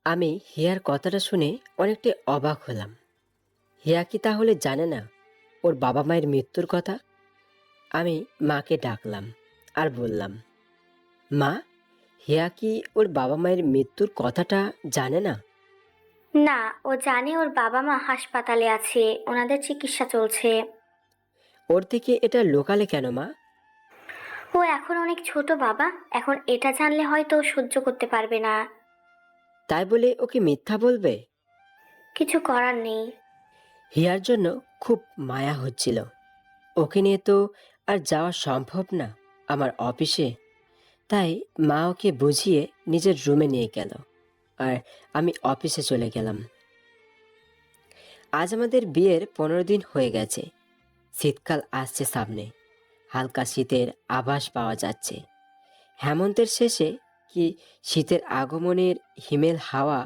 আমি হিয়ার কথাটা শুনে অনেকটা অবাক হলাম। হিয়া কি তাহলে জানে না ওর বাবা মায়ের মৃত্যুর কথা? আমি মাকে ডাকলাম আর বললাম, মা, হিয়া কি ওর বাবা মায়ের মৃত্যুর কথাটা জানে না? না, ও জানে ওর বাবা মা হাসপাতালে আছে, ওনাদের চিকিৎসা চলছে। ওর থেকে এটা লোকালে কেন মা? ও এখন অনেক ছোট বাবা, এখন এটা জানলে হয়তো ও সহ্য করতে পারবে না। তাই বলে ওকে মিথ্যা বলবে? কিছু করার নেই। হিয়ার জন্য খুব মায়া হচ্ছিল। ওকে নিয়ে তো আর যাওয়া সম্ভব না আমার অফিসে। তাই মা ওকে বুঝিয়ে নিজের রুমে নিয়ে গেল, আর আমি অফিসে চলে গেলাম। আজ আমাদের বিয়ের 15 দিন হয়ে গেছে। শীতকাল আসছে সামনে, হালকা শীতের আভাস পাওয়া যাচ্ছে। হেমন্তের শেষে কি শীতের আগমনের হিমেল হাওয়া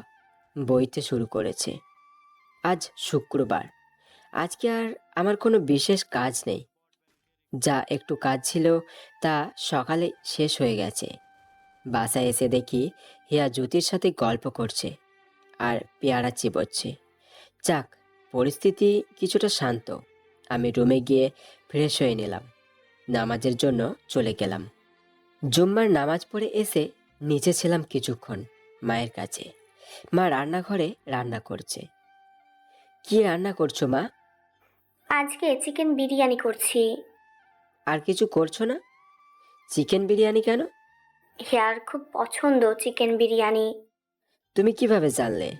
বইতে শুরু করেছে। আজ শুক্রবার। আজকে আর আমার কোনো বিশেষ কাজ নেই। যা একটু কাজ ছিল তা সকালে শেষ হয়ে গেছে। বাসায় এসে দেখি হিয়া জ্যোতির সাথে গল্প করছে আর পেয়ারা চিবোচ্ছে। যাক, পরিস্থিতি কিছুটা শান্ত। আমি রুমে গিয়ে ফ্রেশ হয়ে নিলাম, নামাজের জন্য চলে গেলাম। জুম্মার নামাজ পড়ে এসে নিচে ছিলাম কিছুক্ষণ মায়ের কাছে। মা রান্নাঘরে রান্না করছে। কি রান্না করছো মা? আজকে চিকেন বিরিয়ানি করছি। আর কিছু করছো না? চিকেন বিরিয়ানি কেন? হিয়ার খুব পছন্দ চিকেন বিরিয়ানি। তুমি কিভাবে জানলে?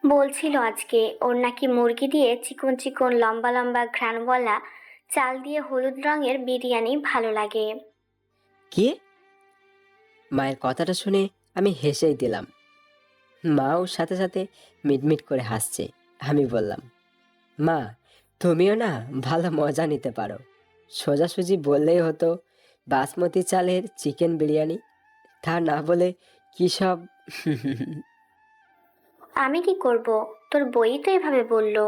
বলছিল আজকে ওর নাকি মুরগি দিয়ে চিকন চিকন লম্বা লম্বা ঘ্রাণওয়ালা চাল দিয়ে হলুদ রঙের বিরিয়ানি ভালো লাগে। কি? মায়ের কথাটা শুনে আমি হেসেই দিলাম। মাও সাথে সাথে মিটমিট করে হাসছে। আমি বললাম, মা, তুমিও না ভালো মজা নিতে পারো। সোজাসুজি বললেই হতো বাসমতি চালের চিকেন বিরিয়ানি, তা না বলে কি সব। আমি কি করব, তোর বই তো এভাবে বললো।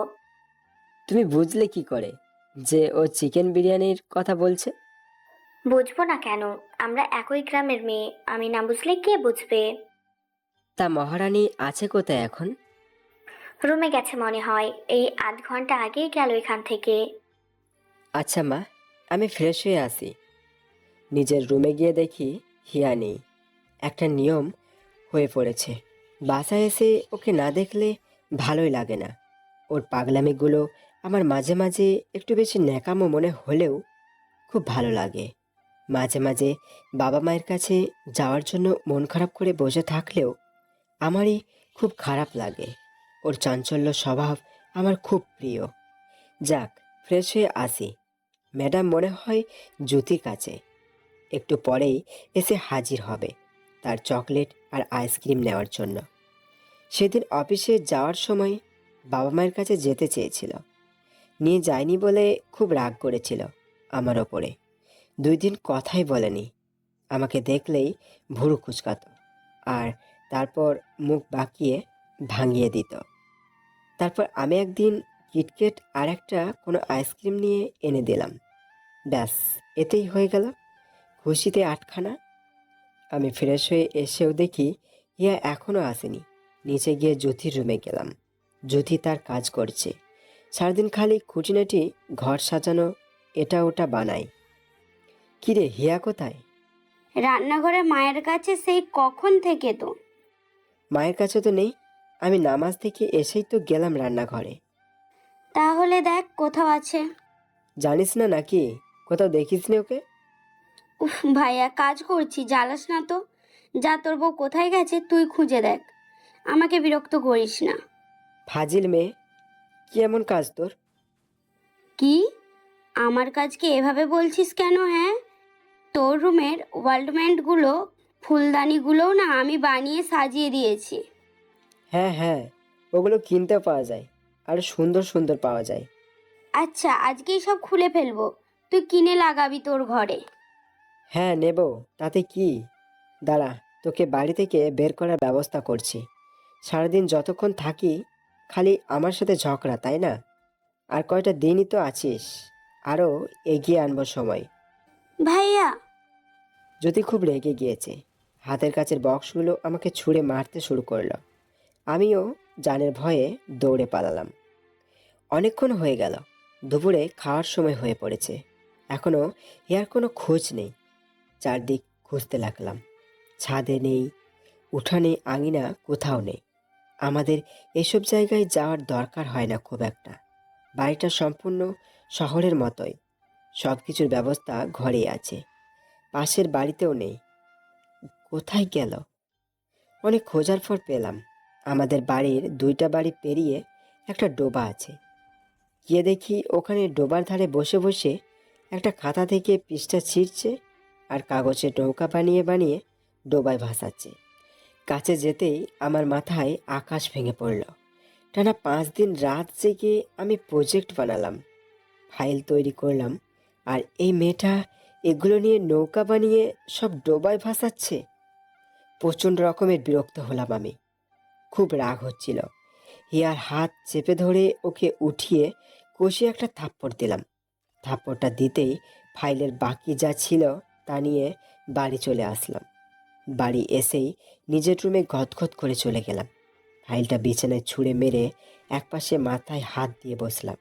তুমি বুঝলে কি করে যে ও চিকেন বিরিয়ানির কথা বলছে? বুঝবো না কেন, আমরা একই গ্রামের মেয়ে, আমি না বুঝলে কে বুঝবে। তা মহারানী আছে কোথায় এখন? রুমে গেছে মনে হয়, এই আধ ঘন্টা আগেই গেল এখান থেকে। আচ্ছা মা, আমি ফ্রেশ হয়ে আসি। নিজের রুমে গিয়ে দেখি হিয়া নেই। একটা নিয়ম হয়ে পড়েছে, বাসায় এসে ওকে না দেখলে ভালোই লাগে না। ওর পাগলামিগুলো আমার মাঝে মাঝে একটু বেশি ন্যাকামো মনে হলেও খুব ভালো লাগে। মাঝে মাঝে বাবা মায়ের কাছে যাওয়ার জন্য মন খারাপ করে বসে থাকলেও আমারই খুব খারাপ লাগে। ওর চাঞ্চল্য স্বভাব আমার খুব প্রিয়। যাক, ফ্রেশ হয়ে আসি। ম্যাডাম মনে হয় জ্যোতির কাছে একটু পরেই এসে হাজির হবে তার চকলেট আর আইসক্রিম নেওয়ার জন্য। সেদিন অফিসে যাওয়ার সময় বাবা মায়ের কাছে যেতে চেয়েছিল, নিয়ে যায়নি বলে খুব রাগ করেছিল আমার ওপরে। 2 দিন কথাই বলেনি। আমাকে দেখলেই ভুরু কুচকাতো আর তারপর মুখ বাঁকিয়ে ভাঙিয়ে দিত। তারপর আমি একদিন কিটকেট আর একটা কোনো আইসক্রিম নিয়ে এনে দিলাম। ব্যাস, এতেই হয়ে গেল খুশিতে আটখানা। আমি ফ্রেশ হয়ে এসেও দেখি হিয়া এখনও আসেনি। নিচে গিয়ে জ্যোতির রুমে গেলাম। জ্যোতি তার কাজ করছে। সারাদিন খালি খুঁটিনাটি ঘর সাজানো, এটা ওটা বানাই। কিরে, হিয়া কোথায়? রান্নাঘরে মায়ের কাছে সেই কখন থেকে তো। মায়ের কাছে তো নেই। আমি নামাজ থেকে এসেই তো গেলাম রান্নাঘরে। তাহলে দেখ কোথাও আছে। জানিস না নাকি? কোথাও দেখিস নি ওকে? উফ ভাইয়া, কাজ করছি, জ্বালাস না তো। যা, তোর বউ কোথায় গেছে তুই খুঁজে দেখ, আমাকে বিরক্ত করিস না। ফাজিল মেয়ে, কি এমন কাজ তোর? কি? আমার কাজকে এভাবে বলছিস কেন? হ্যাঁ, তোর রুমের ওয়ার্ল্ডমেন্টগুলো, ফুলদানিগুলোও না আমি বানিয়ে সাজিয়ে দিয়েছি। হ্যাঁ হ্যাঁ, ওগুলো কিনতে পাওয়া যায়, আর সুন্দর সুন্দর পাওয়া যায়। আচ্ছা, আজকেই সব খুলে ফেলবো, তুই কিনে লাগাবি তোর ঘরে। হ্যাঁ নেব, তাতে কি। দাঁড়া, তোকে বাড়ি থেকে বের করার ব্যবস্থা করছি। সারাদিন যতক্ষণ থাকি খালি আমার সাথে ঝগড়া, তাই না? আর কয়টা দিনই তো আছিস, আরও এগিয়ে আনবো সময়। ভাইয়া, যদি খুব রেগে গিয়েছে, হাতের কাছের বক্সগুলো আমাকে ছুঁড়ে মারতে শুরু করলো। আমিও জানের ভয়ে দৌড়ে পালালাম। অনেকক্ষণ হয়ে গেল, দুপুরে খাওয়ার সময় হয়ে পড়েছে। এখনও ইয়ার কোনো খোঁজ নেই। চারদিক খুঁজতে লাগলাম। ছাদে নেই, উঠানে, আঙিনা, কোথাও নেই। আমাদের এসব জায়গায় যাওয়ার দরকার হয় না খুব একটা। বাড়িটা সম্পূর্ণ শহরের মতোই, সব কিছুর ব্যবস্থা ঘরেই আছে। পাশের বাড়িতেও নেই। কোথায় গেল? অনেক খোঁজার পর পেলাম আমাদের বাড়ির 2টা বাড়ি পেরিয়ে একটা ডোবা আছে। গিয়ে দেখি ওখানে ডোবার ধারে বসে বসে একটা খাতা থেকে পৃষ্ঠা ছিঁড়ছে আর কাগজে নৌকা বানিয়ে বানিয়ে ডোবায় ভাসাচ্ছে। কাছে যেতেই আমার মাথায় আকাশ ভেঙে পড়ল। টানা 5 দিন রাত জেগে আমি প্রজেক্ট বানালাম, ফাইল তৈরি করলাম, আর এই মেয়েটা এগুলো নিয়ে নৌকা বানিয়ে সব ডোবায় ভাসাচ্ছে। প্রচণ্ড রকমের বিরক্ত হলাম আমি। খুব রাগ হচ্ছিল। হিয়ার হাত চেপে ধরে ওকে উঠিয়ে কষিয়ে একটা থাপ্পড় দিলাম। থাপ্পড়টা দিতেই ফাইলের বাকি যা ছিল তা নিয়ে বাড়ি চলে আসলাম। বাড়ি এসেই নিজের রুমে গদগদ করে চলে গেলাম। ফাইলটা বিছানায় ছুঁড়ে মেরে একপাশে মাথায় হাত দিয়ে বসলাম।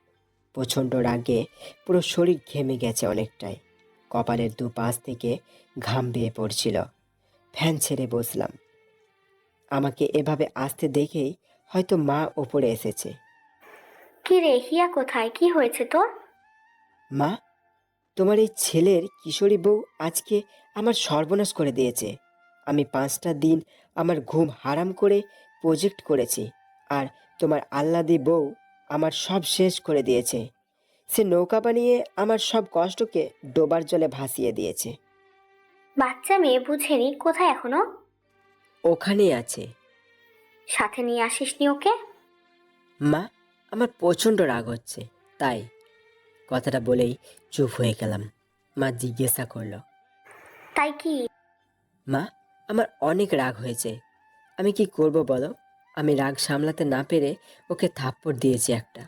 প্রচণ্ড রাগে পুরো শরীর ঘেমে গেছে অনেকটাই। কপালের দুপাশ থেকে ঘাম বেয়ে পড়ছিল। ফ্যান ছেড়ে বসলাম। আমাকে এভাবে আসতে দেখেই হয়তো মা ওপরে এসেছে। কি রে হিয়া, কোথায়? কি হয়েছে তোর? মা, তোমার এই ছেলের কিশোরী বউ আজকে আমার সর্বনাশ করে দিয়েছে। আমি 5টা দিন আমার ঘুম হারাম করে প্রজেক্ট করেছি, আর তোমার আহ্লাদি বউ আমার সব শেষ করে দিয়েছে। সে নৌকা বানিয়ে আমার সব কষ্টকে ডোবার জলে ভাসিয়ে দিয়েছে। বাচ্চা মেয়ে বুঝেনি, কোথায় এখনো? ওখানেই আছে। সাথে নিয়ে আসিসনি ওকে? মা, আমার প্রচণ্ড রাগ হচ্ছে, তাই। কথাটা বলেই চুপ হয়ে গেলাম। মা জিজ্ঞাসা করলো, তাই কি? মা, আমার অনেক রাগ হয়েছে। আমি কি করব বলো? আমি রাগ সামলাতে না পেরে ওকে থাপ্পড় দিয়েছি একটা।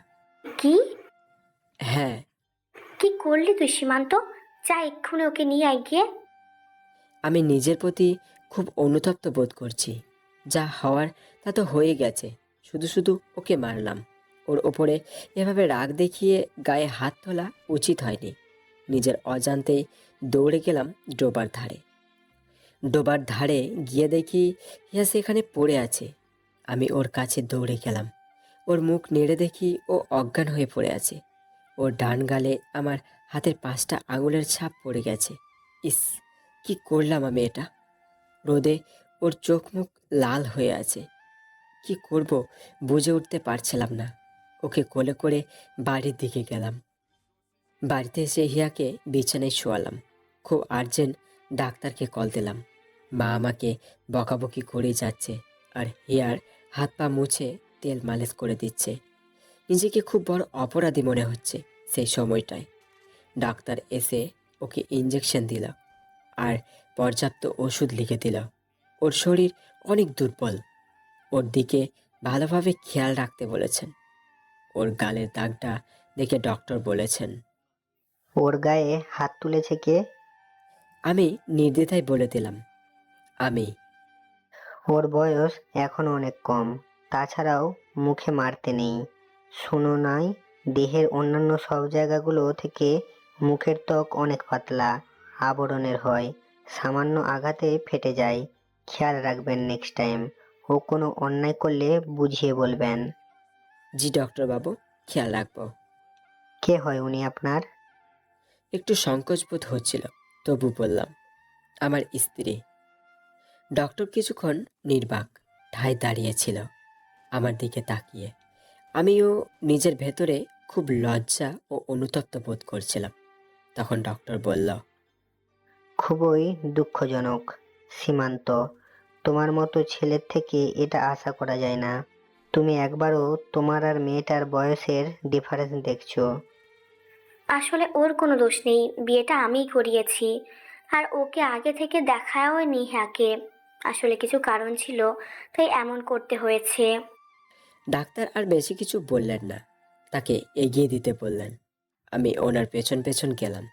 কি? হ্যাঁ। কি করলি তুই সীমান্ত? যা, এক্ষুনি ওকে নিয়ে আয় গিয়ে। আমি নিজের প্রতি খুব অনুতপ্ত বোধ করছি। যা হওয়ার তা তো হয়ে গেছে, শুধু শুধু ওকে মারলাম। ওর ওপরে এভাবে রাগ দেখিয়ে গায়ে হাত তোলা উচিত হয়নি। নিজের অজান্তেই দৌড়ে গেলাম ডোবার ধারে। ডোবার ধারে গিয়ে দেখি হিয়া সেখানে পড়ে আছে। আমি ওর কাছে দৌড়ে গেলাম। ওর মুখ নেড়ে দেখি ও অজ্ঞান হয়ে পড়ে আছে। ওর ডান গালে আমার হাতের 5টা আঙুলের ছাপ পড়ে গেছে। ইস, কি করলাম আমি এটা! রোদে ওর চোখ মুখ লাল হয়ে আছে। কি করব বুঝে উঠতে পারছিলাম না। ওকে কোলে করে বাড়ির দিকে গেলাম। বাড়িতে এসে হিয়াকে বিছানায় শোয়ালাম। খুব আর্জেন্ট ডাক্তারকে কল দিলাম। মা আমাকে বকাবকি করে যাচ্ছে, আর হিয়ার হাত পা মুছে তেল মালিশ করে দিচ্ছে। নিজেকে খুব বড় অপরাধী মনে হচ্ছে সেই সময়টায়। ডাক্তার এসে ওকে ইঞ্জেকশন দিল, আর পর্যাপ্ত ওষুধ লিখে দিল। ওর শরীর অনেক দুর্বল, ওর দিকে ভালোভাবে খেয়াল রাখতে বলেছেন। ওর গালের দাগটা দেখে ডক্টর বলেছেন। ওর গায়ে হাত তুলেছে কে? আমি নির্দ্বিধায় বলে দিলাম, আমি। ওর বয়স এখনো অনেক কম, তাছাড়াও মুখে মারতে নেই। শুনো নাই, দেহের অন্যান্য সব জায়গাগুলো থেকে মুখের ত্বক অনেক পাতলা, আবরণের হয়, সামান্য আঘাতে ফেটে যায়। খেয়াল রাখবেন নেক্সট টাইম। ও কোনো অন্যায় করলে বুঝিয়ে বলবেন। জি ডক্টর বাবু, খেয়াল রাখবো। কে হয় উনি আপনার? একটু সংকোচ বোধ হচ্ছিল, তবু বললাম, আমার স্ত্রী। ডক্টর কিছুক্ষণ নির্বাক ঠায় দাঁড়িয়েছিল আমার দিকে তাকিয়ে। আমিও নিজের ভেতরে খুব লজ্জা ও অনুতপ্ত বোধ করছিলাম। তখন ডক্টর বলল, খুবই দুঃখজনক সীমান্ত, তোমার মতো ছেলের থেকে এটা আশা করা যায় না। তুমি একবারও তোমার আর মেয়েটার বয়সের ডিফারেন্স দেখছো? আসলে ওর কোনো দোষ নেই, বিয়েটা আমিই করিয়েছি। আর ওকে আগে থেকে দেখাও নি হ্যাঁকে। আসলে কিছু কারণ ছিল, তাই এমন করতে হয়েছে। ডাক্তার আর বেশি কিছু বললেন না, তাকে এগিয়ে দিতে বললেন। আমি ওনার পেছন পেছন গেলাম।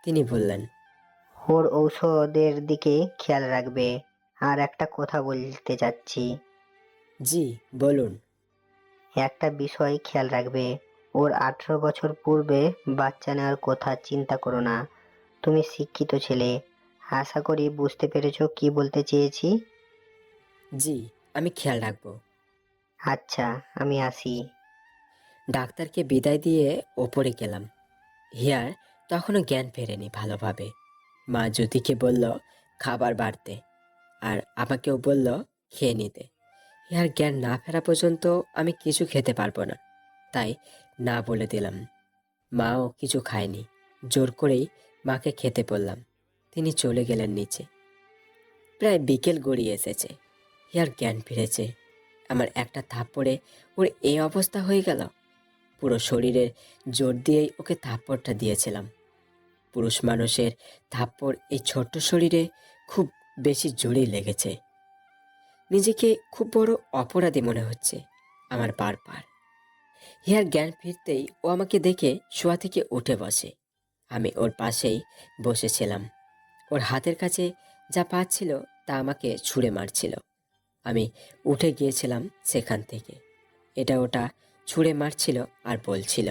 তিনি বললেন, ওর ঔষধের দিকে খেয়াল রাখবে। আর একটা কথা বলতে চাচ্ছি। জি বলুন। একটা বিষয় খেয়াল রাখবে, ওর 18 বছর পূর্বে বাচ্চা নেওয়ার কথা চিন্তা করো না। তুমি শিক্ষিত ছেলে, আশা করি বুঝতে পেরেছো কি বলতে চেয়েছি। জি, আমি খেয়াল রাখবো। আচ্ছা, আমি আসি। ডাক্তারকে বিদায় দিয়ে ওপরে গেলাম। হিয়ার তখনও জ্ঞান ফেরেনি ভালোভাবে। মা জ্যোতিকে বলল খাবার বাড়তে, আর আমাকেও বলল খেয়ে নিতে। হিয়ার জ্ঞান না ফেরা পর্যন্ত আমি কিছু খেতে পারবো না, তাই না বলে দিলাম। মাও কিছু খায়নি, জোর করেই মাকে খেতে বললাম। তিনি চলে গেলেন নিচে। প্রায় বিকেল গড়িয়ে এসেছে, হিয়ার জ্ঞান ফিরেছে। আমার একটা থাপ্পড়ে ওর এই অবস্থা হয়ে গেল। পুরো শরীরের জোর দিয়েই ওকে থাপ্পড়টা দিয়েছিলাম। পুরুষ মানুষের থাপ্পড় এই ছোট্ট শরীরে খুব বেশি জোরেই লেগেছে। নিজেকে খুব বড় অপরাধী মনে হচ্ছে আমার বারবার। হিয়ার জ্ঞান ফিরতেই ও আমাকে দেখে শোয়া থেকে উঠে বসে। আমি ওর পাশেই বসেছিলাম। ওর হাতের কাছে যা পাচ্ছিল তা আমাকে ছুঁড়ে মারছিল। আমি উঠে গিয়েছিলাম সেখান থেকে। এটা ওটা ছুঁড়ে মারছিল আর বলছিল,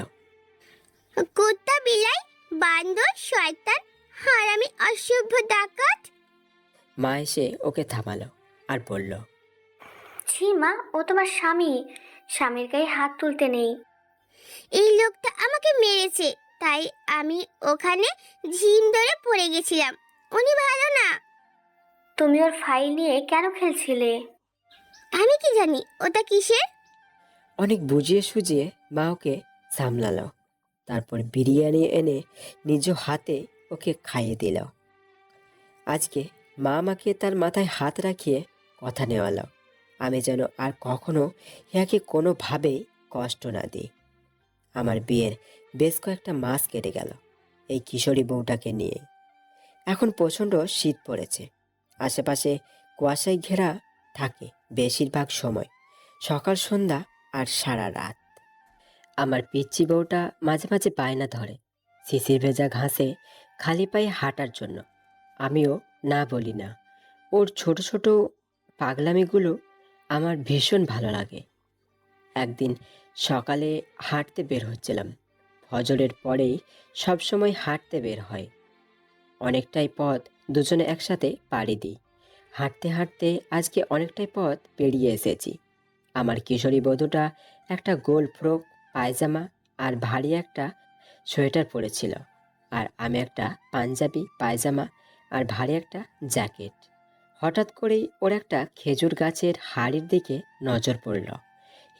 কুত্তা, বিলাই, বান্দর, শয়তান, হারামি, অসভ্য, ডাকাত। মা এসে ওকে থামালো আর বলল, ছি মা, ও তোমার স্বামী, স্বামীর গায়ে হাত তুলতে নেই। এই লোকটা আমাকে মেরেছে, তাই আমি ওখানে ঝিম ধরে পড়ে গেছিলাম। উনি ভালো না। তুমি ওর ফাইল নিয়ে কেন খেলছিলে? আমি কি জানি ওটা কিসের। অনেক বুঝিয়ে সুঝিয়ে মা ওকে সামলালো। তারপর বিরিয়ানি এনে নিজ হাতে ওকে খাইয়ে দিল। আজকে মা আমাকে তার মাথায় হাত রাখিয়ে কথা নেওয়ালো, আমি যেন আর কখনো ইয়াকে কোনোভাবেই কষ্ট না দিই। আমার বিয়ের বেশ কয়েকটা মাস কেটে গেল এই কিশোরী বউটাকে নিয়ে। এখন প্রচণ্ড শীত পড়েছে, আশেপাশে কুয়াশায় ঘেরা থাকে বেশিরভাগ সময়, সকাল সন্ধ্যা আর সারা রাত। আমার পিচ্চি বউটা মাঝে মাঝে বায়না ধরে শিশির ভেজা ঘাসে খালি পায়ে হাঁটার জন্য। আমিও না বলি না। ওর ছোট ছোট পাগলামিগুলো আমার ভীষণ ভালো লাগে। একদিন সকালে হাঁটতে বের হচ্ছিলাম। ফজরের পরেই সবসময় হাঁটতে বের হয়। অনেকটাই পথ দুজনে একসাথে পাড়ি দিই। হাঁটতে হাঁটতে আজকে অনেকটাই পথ পেরিয়ে এসেছি। আমার কিশোরী বধূটা একটা গোল ফ্রক পায়জামা আর ভারী একটা সোয়েটার পরেছিল, আর আমি একটা পাঞ্জাবি পায়জামা আর ভারী একটা জ্যাকেট। হঠাৎ করেই ওর একটা খেজুর গাছের হাড়ির দিকে নজর পড়ল।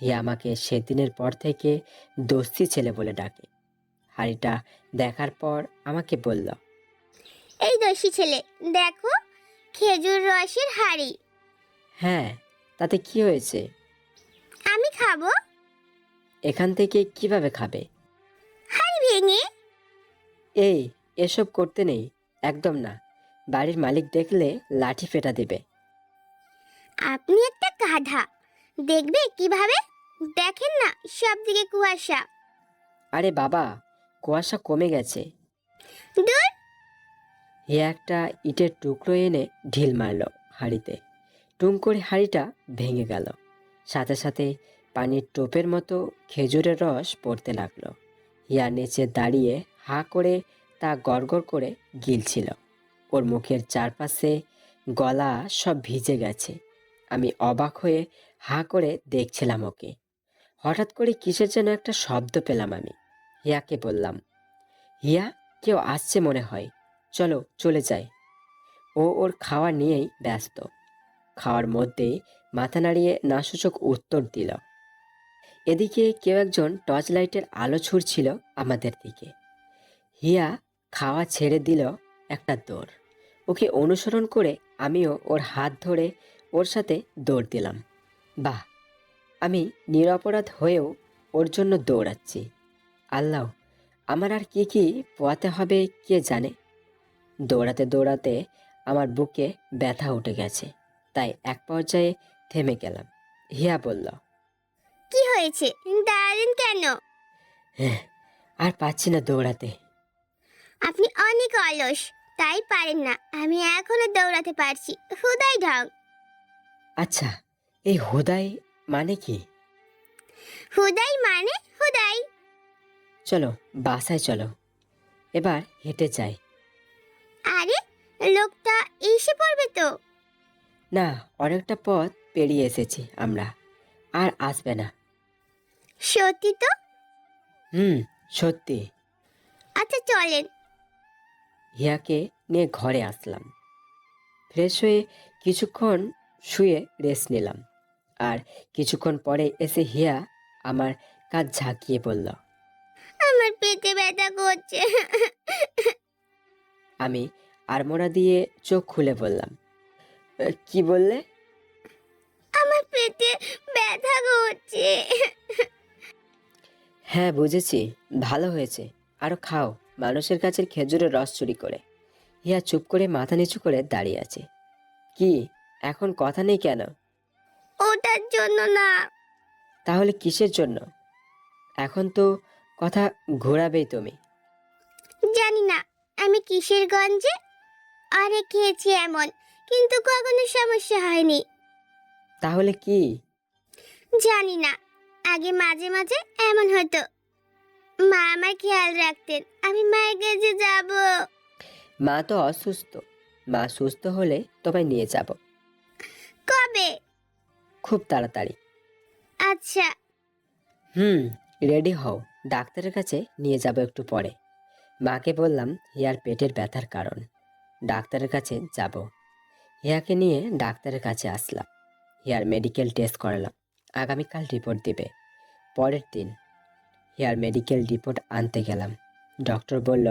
হিয়া আমাকে সেদিনের পর থেকে দস্যি ছেলে বলে ডাকে। হাড়িটা দেখার পর আমাকে বলল, এই দোষী ছেলে, দেখো, খেজুর রসের হাড়ি। হ্যাঁ, তাতে কি হয়েছে? আমি খাবো। এখান থেকে কিভাবে খাবে? হাড়ি ভেঙে। এই, এসব করতে নেই, একদম না। বাড়ির মালিক দেখলে লাঠি পেটা দেবে। আপনি একটা গাধা, দেখবে কিভাবে? দেখেন না সব দিকে কুয়াশা। আরে বাবা, কুয়াশা কমে গেছে। দূর। হিয়া একটা ইটের টুকরো এনে ঢিল মারল হাঁড়িতে। টুং করে হাঁড়িটা ভেঙে গেল। সাথে সাথে পানির টোপের মতো খেজুরের রস পড়তে লাগলো। হিয়া নিচে দাঁড়িয়ে হাঁ করে তা গড়গড় করে গিলছিল। ওর মুখের চারপাশে গলা সব ভিজে গেছে। আমি অবাক হয়ে হাঁ করে দেখছিলাম ওকে। হঠাৎ করে কিসের যেন একটা শব্দ পেলাম আমি। হিয়াকে বললাম, হিয়া, কেউ আসছে মনে হয়, চলো চলে যাই। ও ওর খাওয়া নিয়েই ব্যস্ত। খাওয়ার মধ্যেই মাথা নাড়িয়ে নাসূচক উত্তর দিল। এদিকে কেউ একজন টর্চ লাইটের আলো ছুড়ছিল আমাদের দিকে। হিয়া খাওয়া ছেড়ে দিল একটা দৌড়। ওকে অনুসরণ করে আমিও ওর হাত ধরে ওর সাথে দৌড় দিলাম। বাহ, আমি নিরপরাধ হয়েও ওর জন্য দৌড়াচ্ছি। আল্লাহ, আমার আর কি কি পোয়াতে হবে কে জানে। দৌড়াতে দৌড়াতে আমার বুকে ব্যথা উঠে গেছে, তাই এক পর্যায়ে থেমে গেলাম। হিয়া বলল, কি হয়েছে, দাঁড়ালেন কেন? হ্যাঁ, আর পাচ্ছি না দৌড়াতে। আপনি অনেক অলস, তাই পারেন না। আমি এখনো দৌড়াতে পারছি। হুদাই ঢং। আচ্ছা, এই হুদাই মানে কি? হুদাই মানে হুদাই। চলো বাসায় চলো, এবার হেঁটে যাই। আরে, লোকটা এসে পড়বে তো। না, অনেকটা পথ পেরিয়ে এসেছি আমরা, আর আসবে না। সত্যি তো? সত্যি। আচ্ছা চলেন। হিয়াকে নিয়ে ঘরে আসলাম। ফ্রেশ হয়ে কিছুক্ষণ শুয়ে রেস্ট নিলাম। আর কিছুক্ষণ পরে এসে হিয়া আমার কাঁধ ঝাঁকিয়ে বলল, আমার পেটে ব্যথা করছে। আমি আড়মোড়া দিয়ে চোখ খুলে বললাম, কি বললে? আমার পেটে ব্যথা করছে। হ্যাঁ বুঝেছি, ভালো হয়েছে, আরো খাও মানুষের কাছে খেজুরের রস চুরি করে। হিয়া চুপ করে মাথা নিচু করে দাঁড়িয়ে আছে। কি, এখন কথা নেই কেন? ওটার জন্য না। তাহলে কিসের জন্য? এখন তো কথা ঘোরাবেই তুমি। জানি না আমি কিসের গঞ্জে অনেক খেয়েছি এমন, কিন্তু কখনো সমস্যা হয়নি। তাহলে কি? জানি না, আগে মাঝে মাঝে এমন হতো। মা আমার খেয়াল রাখতেন। আমি মায়ের কাছে যাব। মা তো অসুস্থ, মা সুস্থ হলে তোমায় নিয়ে যাব। কবে? খুব তাড়াতাড়ি। আচ্ছা। রেডি হও, ডাক্তারের কাছে নিয়ে যাব একটু পরে। মাকে বললাম হিয়ার পেটের ব্যথার কারণ, ডাক্তারের কাছে যাব। হিয়াকে নিয়ে ডাক্তারের কাছে আসলাম। হিয়ার মেডিকেল টেস্ট করালাম, আগামীকাল রিপোর্ট দিবে। পরের দিন হিয়ার মেডিকেল রিপোর্ট আনতে গেলাম। ডক্টর বলল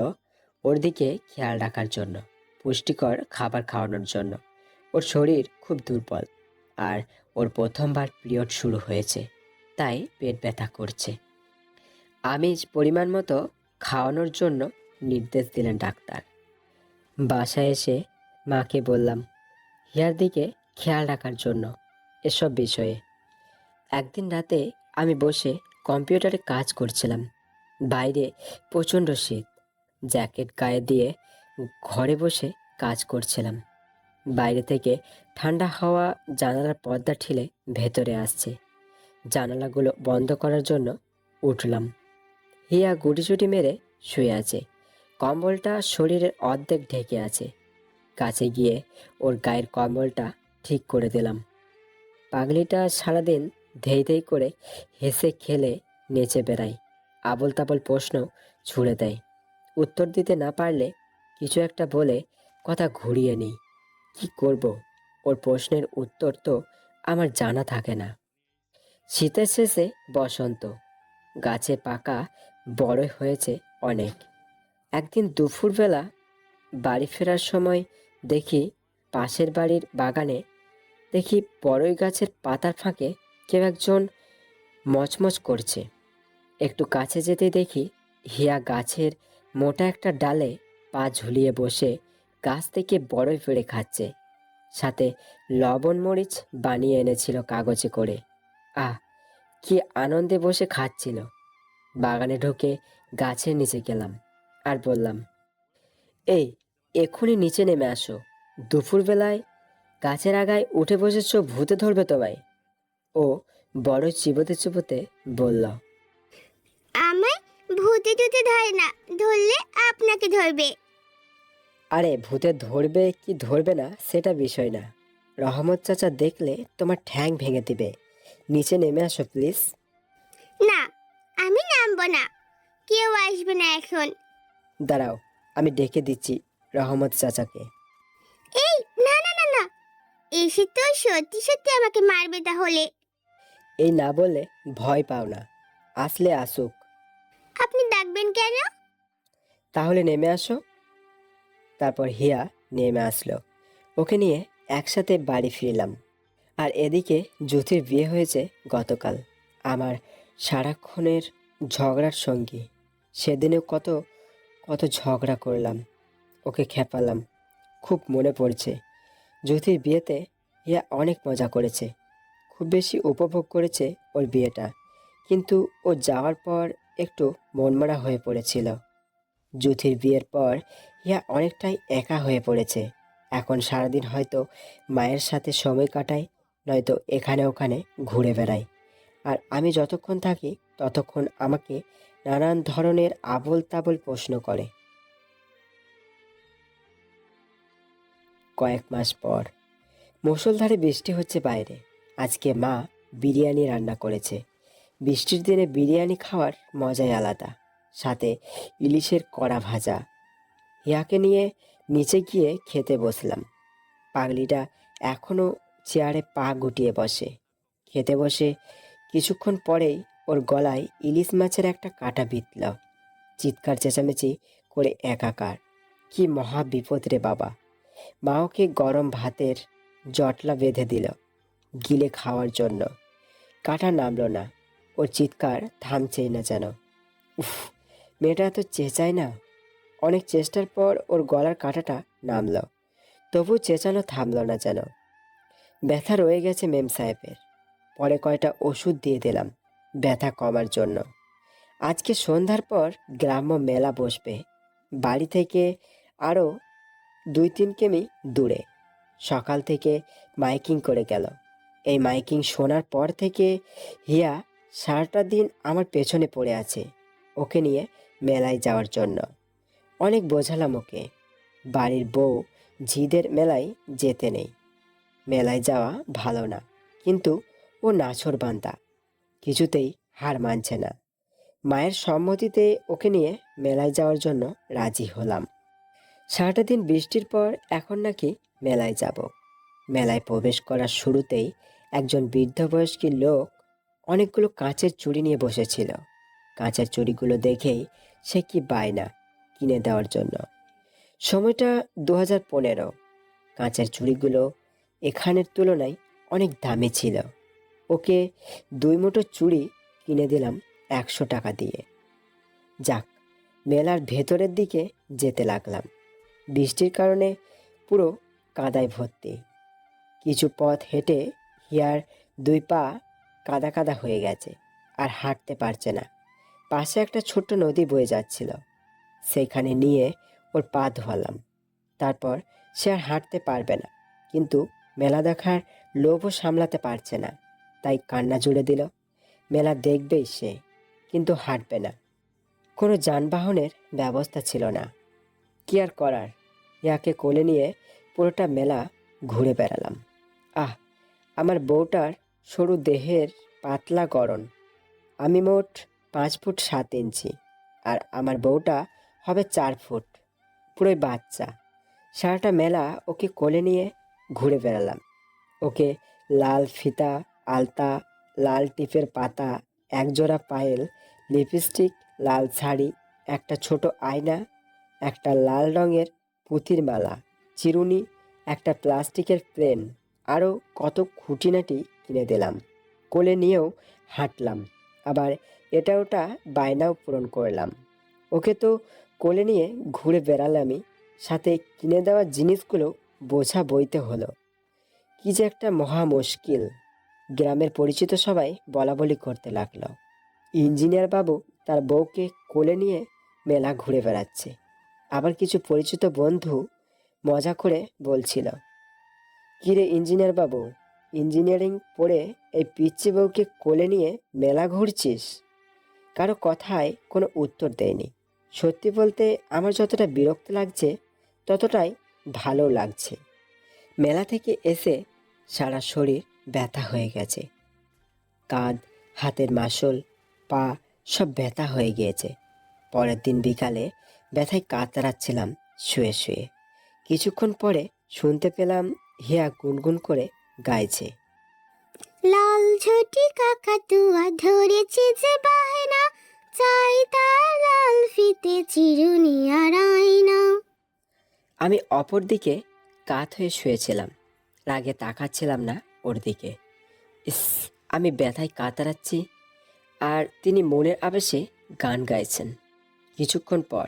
ওর দিকে খেয়াল রাখার জন্য, পুষ্টিকর খাবার খাওয়ানোর জন্য। ওর শরীর খুব দুর্বল, আর ওর প্রথমবার পিরিয়ড শুরু হয়েছে, তাই পেট ব্যথা করছে। আমিষ পরিমাণ মতো খাওয়ানোর জন্য নির্দেশ দিলেন ডাক্তার। বাসায় এসে মাকে বললাম হিয়ার দিকে খেয়াল রাখার জন্য এসব বিষয়ে। একদিন রাতে আমি বসে কম্পিউটারে কাজ করছিলাম। বাইরে প্রচণ্ড শীত, জ্যাকেট গায়ে দিয়ে ঘরে বসে কাজ করছিলাম। বাইরে থেকে ঠান্ডা হাওয়া জানালার পর্দা ঠেলে ভেতরে আসছে। জানালাগুলো বন্ধ করার জন্য উঠলাম। হিয়া গুটিচুটি মেরে শুয়ে আছে, কম্বলটা শরীরের অর্ধেক ঢেকে আছে। কাছে গিয়ে ওর গায়ের কম্বলটা ঠিক করে দিলাম। পাগলিটা সারাদিন ধেই ধেই করে হেসে খেলে নেচে বেড়ায়, আবল তাবল প্রশ্ন ছুড়ে দেয়। উত্তর দিতে না পারলে কিছু একটা বলে কথা ঘুরিয়ে নিই। কি করব, ওর প্রশ্নের উত্তর তো আমার জানা থাকে না। শীতের শেষে বসন্ত, গাছে পাকা বড় হয়েছে অনেক। একদিন দুপুরবেলা বাড়ি ফেরার সময় দেখি পাশের বাড়ির বাগানে বড়ই গাছের পাতার ফাঁকে কেউ একজন মচমচ করছে। একটু কাছে যেতে দেখি হিয়া গাছের মোটা একটা ডালে পা ঝুলিয়ে বসে গাছ থেকে বড়ই পেড়ে খাচ্ছে, সাথে লবণ মরিচ বানিয়ে এনেছিল কাগজে করে। আহ, কি আনন্দে বসে খাচ্ছিল। বাগানে ঢুকে গাছের নিচে গেলাম আর বললাম, এই, এক্ষুনি নিচে নেমে আসো। দুপুরবেলায় গাছের আগায় উঠে বসেছ, ভূতে ধরবে তোমায়। ও বড় চিবোতে চিবোতে বলল, আমায় ভূতে টুতে ধরে না, ধরলে আপনাকে ধরবে। আরে ভূতে ধরবে কি ধরবে না সেটা বিষয় না। রহমত চাচা দেখলে তোমার ঠ্যাং ভেঙে দিবে। নিচে নেমে আসো প্লিজ। না, আমি নামবো না, কেউ আসবে না এখন। দাঁড়াও, আমি ডেকে দিচ্ছি রহমত চাচাকে। এই, না না না না, এসে তো সত্যি সত্যি আমাকে মারবে তাহলে। এই না বললে ভয় পাও না, আসলে আসুক। আপনি ডাকবেন কেন? তাহলে নেমে আসো। তারপর হিয়া নেমে আসলো। ওকে নিয়ে একসাথে বাড়ি ফিরলাম। আর এদিকে জ্যোতির বিয়ে হয়েছে গতকাল, আমার সারাক্ষণের ঝগড়ার সঙ্গী। সেদিনেও কত কত ঝগড়া করলাম, ওকে খেপালাম। খুব মনে পড়ছে। জ্যোতির বিয়েতে হিয়া অনেক মজা করেছে, খুব বেশি উপভোগ করেছে ওর বিয়েটা। কিন্তু ও যাওয়ার পর একটু মনমরা হয়ে পড়েছিল। জ্যোতির বিয়ের পর হিয়া অনেকটাই একা হয়ে পড়েছে। এখন সারাদিন হয়তো মায়ের সাথে সময় কাটায়, নয়তো এখানে ওখানে ঘুরে বেড়ায়। আর আমি যতক্ষণ থাকি ততক্ষণ আমাকে নানান ধরনের আবোল তাবোল প্রশ্ন করে। কয়েক মাস পর মুষলধারে বৃষ্টি হচ্ছে বাইরে। আজকে মা বিরিয়ানি রান্না করেছে। বৃষ্টির দিনে বিরিয়ানি খাওয়ার মজাই আলাদা, সাথে ইলিশের কড়া ভাজা। হিয়াকে নিয়ে নিচে গিয়ে খেতে বসলাম। পাগলিটা এখনো চেয়ারে পা গুটিয়ে বসে। খেতে বসে কিছুক্ষণ পরেই ওর গলায় ইলিশ মাছের একটা কাঁটা বিঁধল। চিৎকার চেঁচামেচি করে একাকার। কি মহা বিপদ রে বাবা! মা ওকে গরম ভাতের জটলা বেঁধে দিল গিলে খাওয়ার জন্য। কাঁটা নামলো না, ওর চিৎকার থামছেই না যেন। উফ, মেয়েটা তো চেঁচায় না। অনেক চেষ্টার পর ওর গলার কাঁটাটা নামলো, তবু চেঁচানো থামলো না যেন। ব্যথা রয়ে গেছে মেম সাহেবের। পরে কয়টা ওষুধ দিয়ে দিলাম ব্যথা কমার জন্য। আজকে সন্ধ্যার পর গ্রাম্য মেলা বসবে, বাড়ি থেকে আরও 2-3 কিমি দূরে। সকাল থেকে মাইকিং করে গেল। এই মাইকিং শোনার পর থেকে হিয়া সারাটা দিন আমার পেছনে পড়ে আছে ওকে নিয়ে মেলায় যাওয়ার জন্য। অনেক বোঝালাম ওকে, বাড়ির বউ ঝিদের মেলায় যেতে নেই, মেলায় যাওয়া ভালো না। কিন্তু ও নাছোড়বান্দা, কিছুতেই হার মানছে না। মায়ের সম্মতিতে ওকে নিয়ে মেলায় যাওয়ার জন্য রাজি হলাম। সারাটা দিন বৃষ্টির পর এখন নাকি মেলায় যাব। মেলায় প্রবেশ করার শুরুতেই একজন বৃদ্ধ বয়স্ক লোক অনেকগুলো কাঁচের চুড়ি নিয়ে বসেছিল। কাঁচের চুড়িগুলো দেখেই সে কি বায়না কিনে দেওয়ার জন্য। সময়টা 2015। কাঁচের চুড়িগুলো এখানের তুলনায় অনেক দামি ছিল। ওকে 2 মুঠো চুড়ি কিনে দিলাম 100 টাকা দিয়ে। যাক, মেলার ভেতরের দিকে যেতে লাগলাম। বৃষ্টির কারণে পুরো কাদায় ভর্তি। কিছু পথ হেঁটে হিয়ার 2 পা কাদা কাদা হয়ে গেছে আর হাঁটতে পারছে না। পাশে একটা ছোট্ট নদী বয়ে যাচ্ছিল, সেইখানে নিয়ে ওর পা ধোয়ালাম। তারপর সে আর হাঁটতে পারবে না, কিন্তু মেলা দেখার লোভও সামলাতে পারছে না, তাই কান্না জুড়ে দিল। মেলা দেখবেই সে, কিন্তু হাঁটবে না। কোনো যানবাহনের ব্যবস্থা ছিল না। কি আর করার, ইয়াকে কোলে নিয়ে পুরোটা মেলা ঘুরে বেড়ালাম। আহ, আমার বউটার সরু দেহের পাতলা গড়ন। আমি মোট 5 ফুট 7 ইঞ্চি, আর আমার বউটা হবে 4 ফুট, পুরোই বাচ্চা। সারাটা মেলা ওকে কোলে নিয়ে ঘুরে বেড়ালাম। ওকে লাল ফিতা, আলতা, লাল টিপের পাতা, একজোড়া পায়েল, লিপস্টিক, লাল শাড়ি, একটা ছোট আয়না, একটা লাল রঙের পুঁতির মালা, চিরুনি, একটা প্লাস্টিকের প্লেন, আরও কত খুঁটিনাটি কিনে দিলাম। কোলে নিয়েও হাঁটলাম, আবার এটা ওটা বায়নাও পূরণ করলাম। ওকে তো কোলে নিয়ে ঘুরে বেড়ালামই, সাথে কিনে দেওয়া জিনিসগুলো বোঝা বইতে হলো। কি যে একটা মহা মুশকিল। গ্রামের পরিচিত সবাই বলাবলি করতে লাগলো, ইঞ্জিনিয়ার বাবু তার বউকে কোলে নিয়ে মেলা ঘুরে বেড়াচ্ছে। আবার কিছু পরিচিত বন্ধু মজা করে বলছিল, কিরে ইঞ্জিনিয়ার বাবু, ইঞ্জিনিয়ারিং পড়ে এই পিচ্চি বউকে কোলে নিয়ে মেলা ঘুরছিস? কারো কথায় কোনো উত্তর দেয়নি। সত্যি বলতে আমার যতটা বিরক্ত লাগছে ততটাই ভালো লাগছে। মেলা থেকে এসে সারা শরীর ব্যথা হয়ে গেছে। কাঁধ, হাতের মাসল, পা সব ব্যথা হয়ে গিয়েছে। পরের দিন বিকালে ব্যথায় কাতরাচ্ছিলাম শুয়ে শুয়ে। কিছুক্ষণ পরে শুনতে পেলাম হিয়া গুনগুন করে গাইছে, লাল ঝটি কাকাতুয়া ধরেছে যে বাহানা, চাই তার লাল ফিতে চিরুনি আর আয়না। আমি অপর দিকে কাত হয়ে শুয়েছিলাম। রাগে তাকাচ্ছিলাম না ওর দিকে। ইস, আমি ব্যথায় কাতরাচ্ছি আর তিনি মনের আবেশে গান গাইছেন। কিছুক্ষণ পর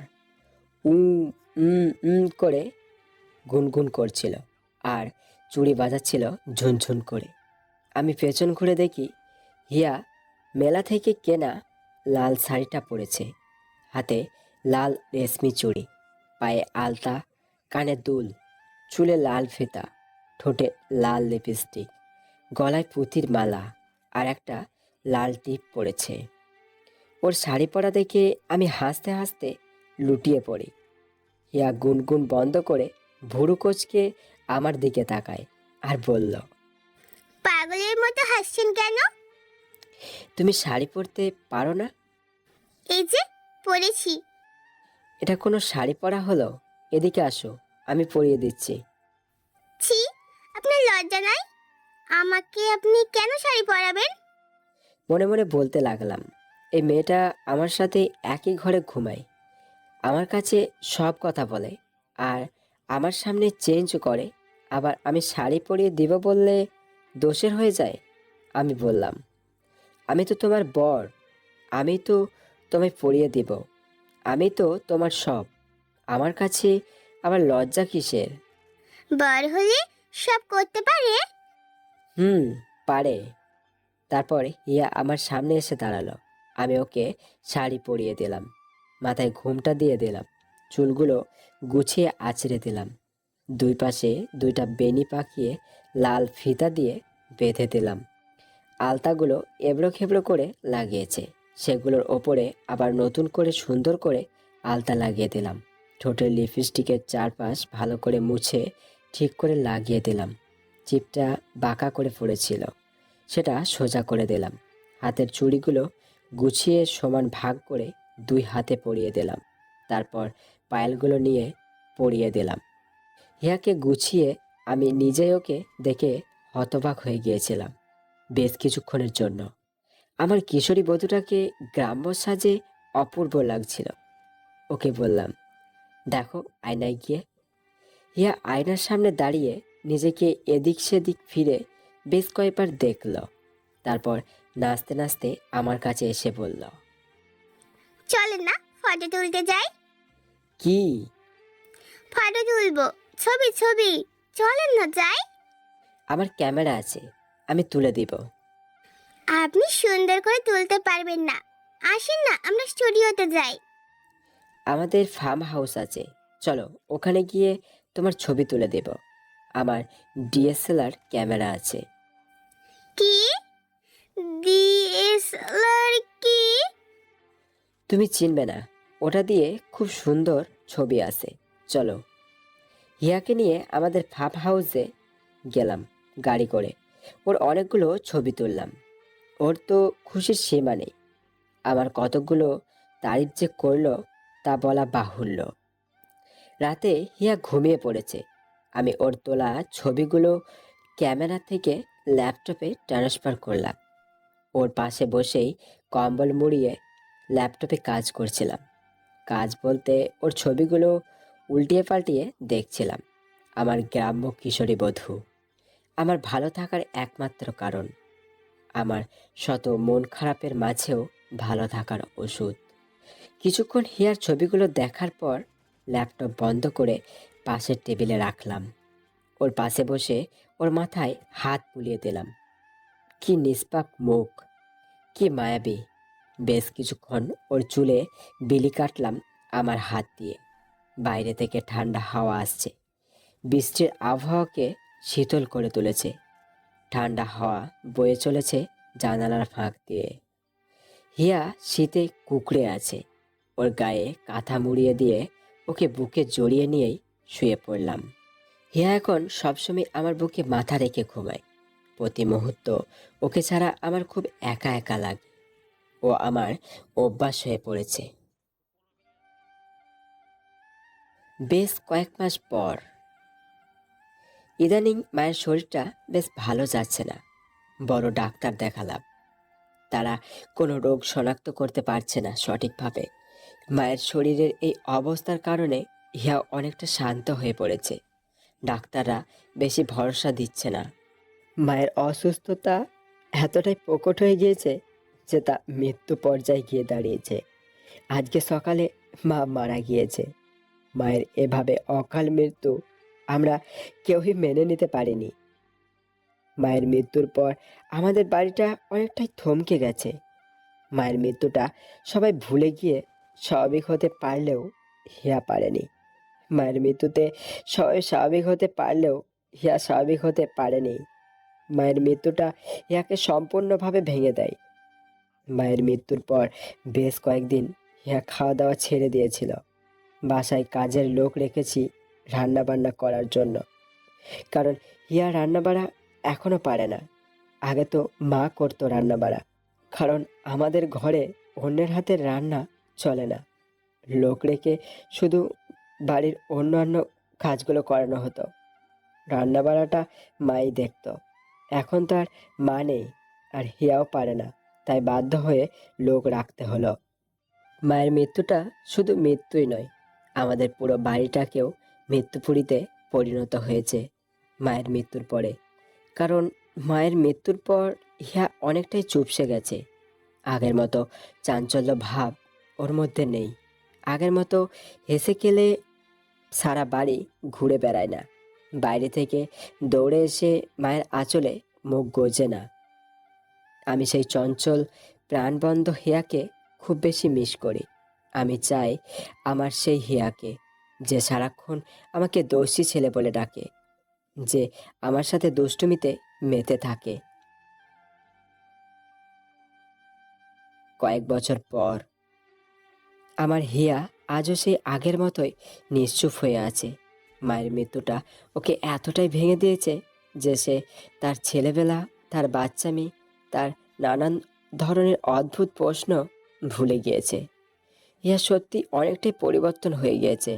করে গুনগুন করছিল আর চুড়ি বাজাচ্ছিল ঝুনঝুন করে। আমি পেছন ঘুরে দেখি হিয়া মেলা থেকে কেনা লাল শাড়িটা পরেছে, হাতে লাল রেশমি চুড়ি, পায়ে আলতা, কানে দুল, চুলে লাল ফিতা, ঠোঁটে লাল লিপস্টিক, গলায় পুঁতির মালা আর একটা লাল টিপ পরেছে। ওর শাড়ি পরা দেখে আমি হাসতে হাসতে লুটিয়ে পড়ি। হিয়া গুনগুন বন্ধ করে ভুরু কোচকে আমার দিকে তাকায় আর বলল, পাগলের মতো হাসছেন কেন? তুমি শাড়ি পরতে পারো না? এই যে পরেছি। এটা কোনো শাড়ি পরা হলো? এদিকে আসো, আমি পরিয়ে দিচ্ছি। ছি, আপনার লজ্জা নাই? আমাকে আপনি কেন শাড়ি পরাবেন? মনে মনে বলতে লাগলাম, এই মেয়েটা আমার সাথে একই ঘরে ঘুমায়, আমার কাছে সব কথা বলে আর আমার সামনে চেঞ্জ করে, আবার আমি শাড়ি পরিয়ে দিব বললে দোষের হয়ে যায়। আমি বললাম, আমি তো তোমার বর, আমি তো তোমায় পরিয়ে দিব, আমি তো তোমার সব, আমার কাছে আবার লজ্জা কিসের? বর হলে সব করতে পারে? পারে। তারপর ইয়া আমার সামনে এসে দাঁড়ালো। আমি ওকে শাড়ি পরিয়ে দিলাম, মাথায় ঘোমটা দিয়ে দিলাম, চুলগুলো গুছিয়ে আঁচড়ে দিলাম, দুই পাশে দুইটা বেনি পাকিয়ে লাল ফিতা দিয়ে বেঁধে দিলাম। আলতাগুলো এবড়ো খেবড়ো করে লাগিয়েছে, সেগুলোর ওপরে আবার নতুন করে সুন্দর করে আলতা লাগিয়ে দিলাম। ঠোঁটের লিপস্টিকের চারপাশ ভালো করে মুছে ঠিক করে লাগিয়ে দিলাম। চিপটা বাঁকা করে পড়েছিল, সেটা সোজা করে দিলাম। হাতের চুড়িগুলো গুছিয়ে সমান ভাগ করে দুই হাতে পরিয়ে দিলাম। তারপর পায়েলগুলো নিয়ে পরিয়ে দিলাম। হিয়াকে গুছিয়ে আমি নিজেই ওকে দেখে হতবাক হয়ে গিয়েছিলাম বেশ কিছুক্ষণের জন্য। আমার কিশোরী বধূটাকে গ্রাম্য সাজে অপূর্ব লাগছিল। ওকে বললাম, দেখো আয়নায় গিয়ে। হিয়া আয়নার সামনে দাঁড়িয়ে নিজেকে এদিক সেদিক ফিরে বেশ কয়েকবার দেখল। তারপর নাচতে নাচতে আমার কাছে এসে বলল, চলেন না ফটো তুলতে যাই? কি? ফটো তুলবো, ছবি ছবি। চলেন না যাই। আমার ক্যামেরা আছে, আমি তুলে দিব। আপনি সুন্দর করে তুলতে পারবেন না। আসেন না আমরা স্টুডিওতে যাই। আমাদের ফার্ম হাউস আছে, চলো ওখানে গিয়ে তোমার ছবি তুলে দেব। আমার ডিএসএলআর ক্যামেরা আছে। কি? ডিএসএলআর কি? তুমি চিনবে না, ওটা দিয়ে খুব সুন্দর ছবি আসে, চলো। হিয়াকে নিয়ে আমাদের ফার্ম হাউসে গেলাম গাড়ি করে। ওর অনেকগুলো ছবি তুললাম। ওর তো খুশির সীমা নেই। আমার কতকগুলো তারিফ যে করলো তা বলা বাহুল্য। রাতে হিয়া ঘুমিয়ে পড়েছে। আমি ওর তোলা ছবিগুলো ক্যামেরা থেকে ল্যাপটপে ট্রান্সফার করলাম। ওর পাশে বসেই কম্বল মুড়িয়ে ল্যাপটপে কাজ করছিলাম। কাজ বলতে ওর ছবিগুলো উল্টিয়ে পাল্টিয়ে দেখছিলাম। আমার গ্রাম্য কিশোরী বধূ, আমার ভালো থাকার একমাত্র কারণ, আমার শত মন খারাপের মাঝেও ভালো থাকার ওষুধ। কিছুক্ষণ হিয়ার ছবিগুলো দেখার পর ল্যাপটপ বন্ধ করে পাশের টেবিলে রাখলাম। ওর পাশে বসে ওর মাথায় হাত বুলিয়ে দিলাম। কি নিষ্পাপ মুখ, কি মায়াবী। বেশ কিছুক্ষণ ওর চুলে বিলি কাটলাম আমার হাত দিয়ে। বাইরে থেকে ঠান্ডা হাওয়া আসছে, বৃষ্টির আবহাওয়াকে শীতল করে তুলেছে। ঠান্ডা হাওয়া বয়ে চলেছে জানালার ফাঁক দিয়ে। হিয়া শীতে কুঁকড়ে আছে। ওর গায়ে কাঁথা মুড়িয়ে দিয়ে ওকে বুকে জড়িয়ে নিয়েই শুয়ে পড়লাম। হিয়া এখন সবসময় আমার বুকে মাথা রেখে ঘুমায়। প্রতি মুহূর্ত ওকে ছাড়া আমার খুব একা একা লাগে। ও আমার অভ্যাস হয়ে পড়েছে। বেশ কয়েক মাস পর ইদানিং মায়ের শরীরটা বেশ ভালো যাচ্ছে না। বড় ডাক্তার দেখালাম, তারা কোনো রোগ শনাক্ত করতে পারছে না সঠিকভাবে। মায়ের শরীরের এই অবস্থার কারণে হিয়া অনেকটা শান্ত হয়ে পড়েছে। ডাক্তাররা বেশি ভরসা দিচ্ছে না। মায়ের অসুস্থতা এতটাই প্রকট হয়ে গিয়েছে যে তা মৃত্যু পর্যায়ে গিয়ে দাঁড়িয়েছে। আজকে সকালে মা মারা গিয়েছে। মায়ের এভাবে অকাল মৃত্যু আমরা কেউই মেনে নিতে পারিনি। মায়ের মৃত্যুর পর আমাদের বাড়িটা অনেকটাই থমকে গেছে। মায়ের মৃত্যুটা সবাই ভুলে গিয়ে স্বাভাবিক হতে পারলেও হিয়া পারেনি। মায়ের মৃত্যুতে সবাই স্বাভাবিক হতে পারলেও হিয়া স্বাভাবিক হতে পারেনি। মায়ের মৃত্যুটা হিয়াকে সম্পূর্ণভাবে ভেঙে দেয়। মায়ের মৃত্যুর পর বেশ কয়েকদিন হিয়া খাওয়া দাওয়া ছেড়ে দিয়েছিল। বাসায় কাজের লোক রেখেছি রান্না বান্না করার জন্য, কারণ হিয়া রান্না বাড়া এখনো পারে না। আগে তো মা করতো রান্না বাড়া, কারণ আমাদের ঘরে অন্যের হাতের রান্না চলে না। লোক রেখে শুধু বাড়ির অন্যান্য কাজগুলো করানো হতো। রান্না বাড়াটা মাই দেখতো। এখন তো আর মা নেই, আর হিয়াও পারে না, তাই বাধ্য হয়ে লোক রাখতে হলো। মায়ের মৃত্যুটা শুধু মৃত্যুই নয়, আমাদের পুরো বাড়িটাকেও মৃত্যুপুরীতে পরিণত হয়েছে মায়ের মৃত্যুর পরে। কারণ মায়ের মৃত্যুর পর হিয়া অনেকটাই চুপসে গেছে। আগের মতো চাঞ্চল্য ভাব ওর মধ্যে নেই। আগের মতো হেসে খেলে সারা বাড়ি ঘুরে বেড়ায় না। বাইরে থেকে দৌড়ে এসে মায়ের আঁচলে মুখ গোজে না। আমি সেই চঞ্চল প্রাণবন্ধ হিয়াকে খুব বেশি মিস করি। আমি চাই আমার সেই হিয়াকে, যে সারাক্ষণ আমাকে দোষী ছেলে বলে ডাকে, যে আমার সাথে দুষ্টুমিতে মেতে থাকে। কয়েক বছর পর আমার হিয়া আজও সেই আগের মতোই নিশ্চুপ হয়ে আছে। মায়ের মৃত্যুটা ওকে এতটাই ভেঙে দিয়েছে যে সে তার ছেলেবেলা, তার বাচ্চামি, তার নানান ধরনের অদ্ভুত প্রশ্ন ভুলে গিয়েছে। হিয়া সত্যি অনেকটাই পরিবর্তন হয়ে গিয়েছে।